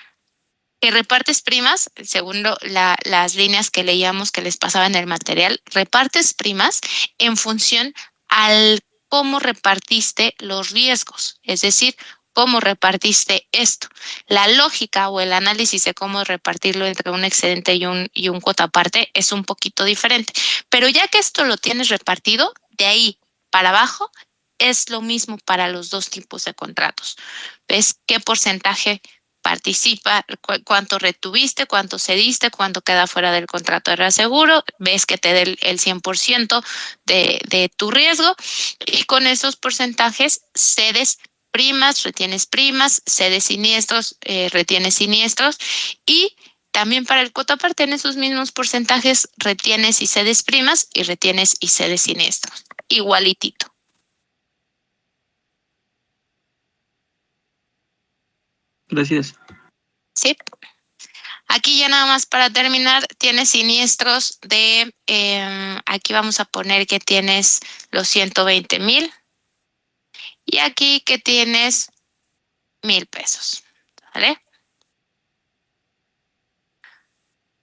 que repartes primas, según las líneas que leíamos que les pasaba en el material, repartes primas en función al cómo repartiste los riesgos, es decir, cómo repartiste esto. La lógica o el análisis de cómo repartirlo entre un excedente y un cuota parte es un poquito diferente, pero ya que esto lo tienes repartido, de ahí para abajo es lo mismo para los dos tipos de contratos. ¿Ves qué porcentaje participa, cuánto retuviste, cuánto cediste, cuánto queda fuera del contrato de reaseguro? Ves que te dé el 100% de tu riesgo y con esos porcentajes cedes primas, cedes siniestros, retienes siniestros y también para el cuota parte en esos mismos porcentajes retienes y cedes primas y retienes y cedes siniestros. Igualitito. Gracias. Sí. Aquí ya nada más para terminar, tienes siniestros de, aquí vamos a poner que tienes los 120,000 y aquí que tienes 1,000 pesos, ¿vale?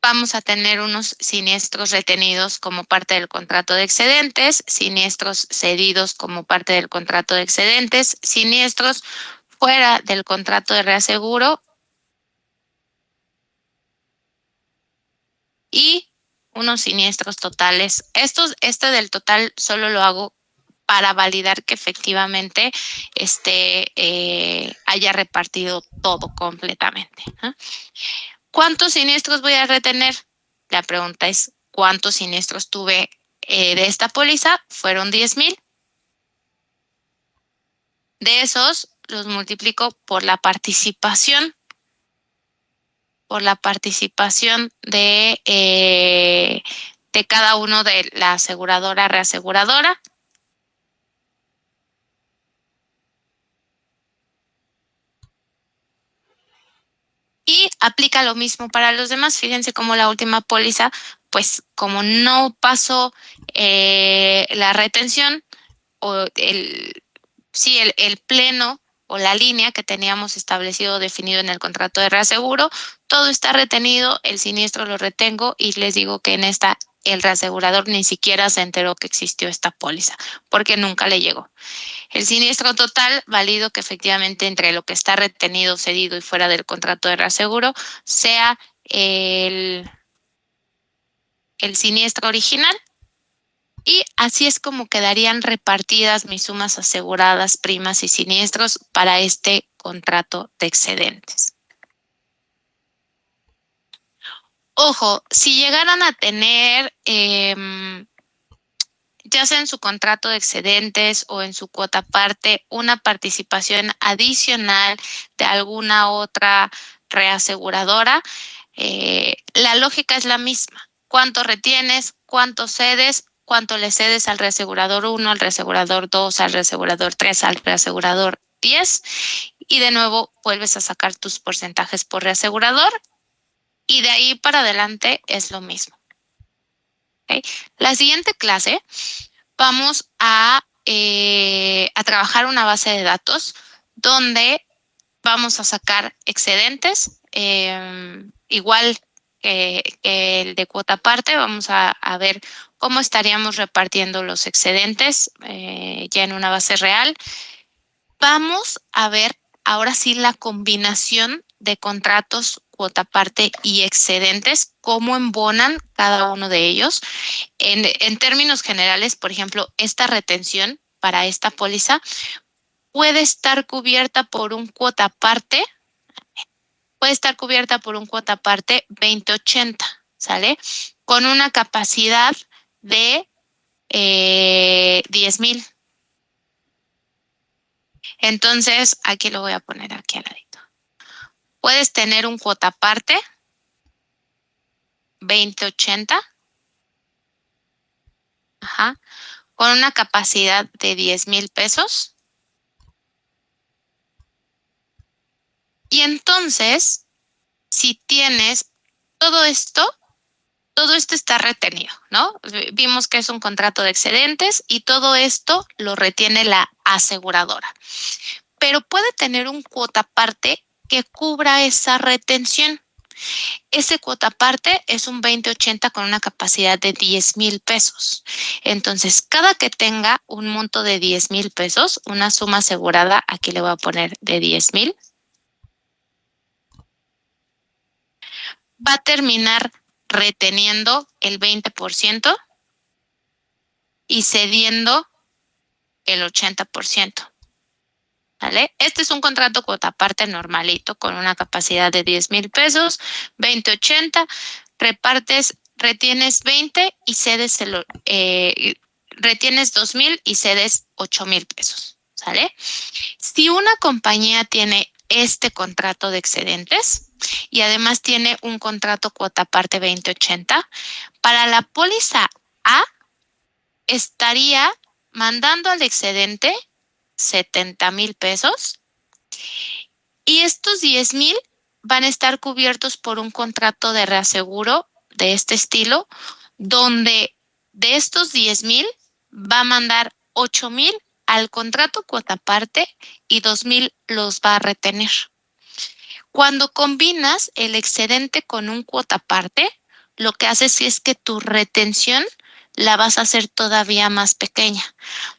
Vamos a tener unos siniestros retenidos como parte del contrato de excedentes, siniestros cedidos como parte del contrato de excedentes, siniestros fuera del contrato de reaseguro y unos siniestros totales. Este del total solo lo hago para validar que efectivamente haya repartido todo completamente, ¿no? ¿Cuántos siniestros voy a retener? La pregunta es, ¿cuántos siniestros tuve de esta póliza? Fueron 10,000. De esos los multiplico por la participación de cada uno de la aseguradora, reaseguradora. Y aplica lo mismo para los demás. Fíjense cómo la última póliza, pues como no pasó la retención o el pleno o la línea que teníamos establecido, definido en el contrato de reaseguro, todo está retenido, el siniestro lo retengo y les digo que en esta el reasegurador ni siquiera se enteró que existió esta póliza porque nunca le llegó. El siniestro total, válido que efectivamente entre lo que está retenido, cedido y fuera del contrato de reaseguro sea el siniestro original Y así es como quedarían repartidas mis sumas aseguradas, primas y siniestros para este contrato de excedentes. Ojo, si llegaran a tener, ya sea en su contrato de excedentes o en su cuota aparte, una participación adicional de alguna otra reaseguradora, la lógica es la misma. ¿Cuánto retienes? ¿Cuánto cedes? ¿Cuánto le cedes al reasegurador 1, al reasegurador 2, al reasegurador 3, al reasegurador 10? Y de nuevo vuelves a sacar tus porcentajes por reasegurador y de ahí para adelante es lo mismo. ¿Okay? La siguiente clase vamos a trabajar una base de datos donde vamos a sacar excedentes, igual que el de cuota aparte. Vamos a ver cómo estaríamos repartiendo los excedentes ya en una base real. Vamos a ver ahora sí la combinación de contratos, cuota aparte y excedentes, cómo embonan cada uno de ellos. En términos generales, por ejemplo, esta retención para esta póliza puede estar cubierta por un cuota aparte, 2080, ¿sale? Con una capacidad de 10,000. Entonces, aquí lo voy a poner aquí al ladito. Puedes tener un cuota aparte 2080, con una capacidad de 10,000 pesos. Y entonces, si tienes todo esto está retenido, ¿no? Vimos que es un contrato de excedentes y todo esto lo retiene la aseguradora. Pero puede tener un cuota aparte que cubra esa retención. Ese cuota aparte es un 2080 con una capacidad de 10,000 pesos. Entonces, cada que tenga un monto de 10,000 pesos, una suma asegurada, aquí le voy a poner de 10,000, va a terminar reteniendo el 20% y cediendo el 80%. ¿Vale? Este es un contrato cuota aparte normalito con una capacidad de 10,000 pesos, 2080, retienes 20 y cedes retienes 2,000 y cedes 8,000 pesos. ¿Sale? Si una compañía tiene este contrato de excedentes y además tiene un contrato cuota aparte 2080, para la póliza A estaría mandando al excedente 70,000 pesos y estos 10,000 van a estar cubiertos por un contrato de reaseguro de este estilo, donde de estos 10,000 va a mandar 8,000 al contrato cuota aparte y 2,000 los va a retener. Cuando combinas el excedente con un cuota aparte, lo que haces es que tu retención la vas a hacer todavía más pequeña,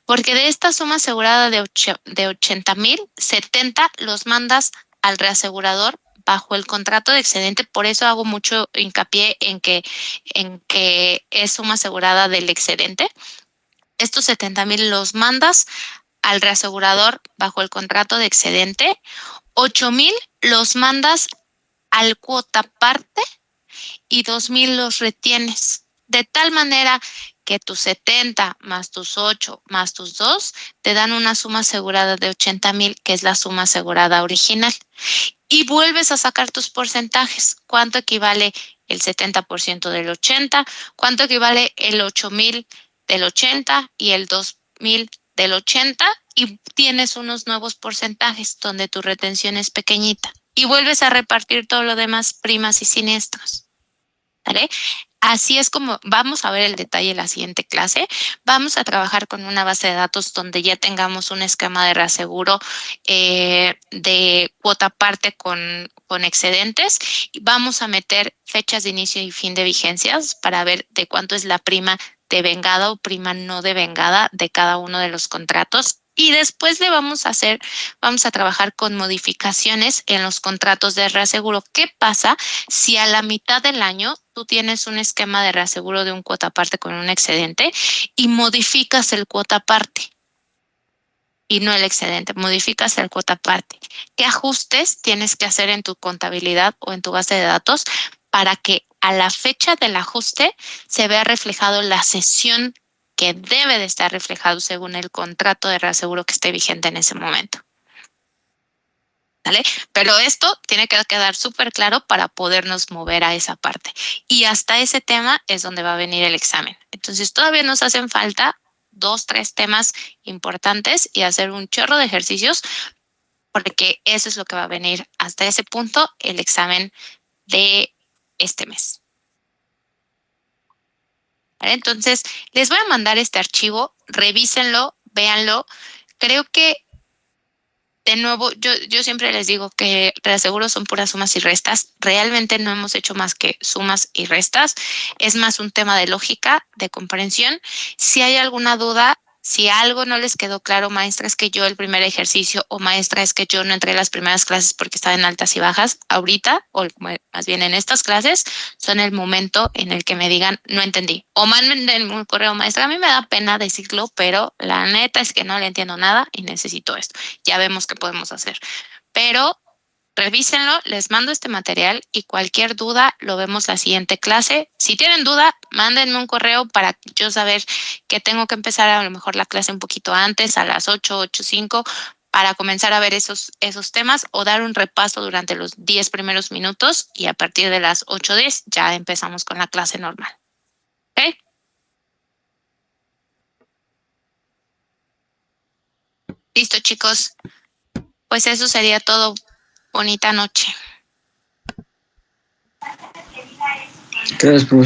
porque de esta suma asegurada de 80,000, 70 los mandas al reasegurador bajo el contrato de excedente. Por eso hago mucho hincapié en que es suma asegurada del excedente. Estos 70,000 los mandas al reasegurador bajo el contrato de excedente. 8,000 los mandas al cuota aparte y 2,000 los retienes. De tal manera que tus 70 más tus 8 más tus 2 te dan una suma asegurada de 80,000, que es la suma asegurada original. Y vuelves a sacar tus porcentajes. ¿Cuánto equivale el 70% del 80? ¿Cuánto equivale el 8,000 del 80 y el 2,000 del 80? Y tienes unos nuevos porcentajes donde tu retención es pequeñita. Y vuelves a repartir todo lo demás, primas y siniestros. ¿Vale? Así es como vamos a ver el detalle en la siguiente clase. Vamos a trabajar con una base de datos donde ya tengamos un esquema de reaseguro de cuota aparte con excedentes. Y vamos a meter fechas de inicio y fin de vigencias para ver de cuánto es la prima devengada o prima no devengada de cada uno de los contratos Y después vamos a trabajar con modificaciones en los contratos de reaseguro. ¿Qué pasa si a la mitad del año tú tienes un esquema de reaseguro de un cuota parte con un excedente y modificas el cuota parte? Y no el excedente, modificas el cuota parte. ¿Qué ajustes tienes que hacer en tu contabilidad o en tu base de datos para que a la fecha del ajuste se vea reflejado la cesión que debe de estar reflejado según el contrato de reaseguro que esté vigente en ese momento? ¿Vale? Pero esto tiene que quedar súper claro para podernos mover a esa parte. Y hasta ese tema es donde va a venir el examen. Entonces todavía nos hacen falta 2, 3 temas importantes y hacer un chorro de ejercicios, porque eso es lo que va a venir hasta ese punto el examen de este mes. ¿Vale? Entonces, les voy a mandar este archivo, revísenlo, véanlo. Creo que, de nuevo, yo siempre les digo que reaseguro son puras sumas y restas. Realmente no hemos hecho más que sumas y restas. Es más un tema de lógica, de comprensión. Si hay alguna duda, si algo no les quedó claro, maestra, es que yo el primer ejercicio, o maestra, es que yo no entré a las primeras clases porque estaba en altas y bajas, ahorita, o más bien en estas clases, son el momento en el que me digan, no entendí. O manden un correo, maestra, a mí me da pena decirlo, pero la neta es que no le entiendo nada y necesito esto. Ya vemos qué podemos hacer. Pero revísenlo, les mando este material y cualquier duda lo vemos la siguiente clase. Si tienen duda, mándenme un correo para yo saber que tengo que empezar a lo mejor la clase un poquito antes, a las 8, 8:05, para comenzar a ver esos temas o dar un repaso durante los 10 primeros minutos y a partir de las 8:10 ya empezamos con la clase normal. ¿Ok? Listo, chicos. Pues eso sería todo. Bonita noche. Gracias, profesor.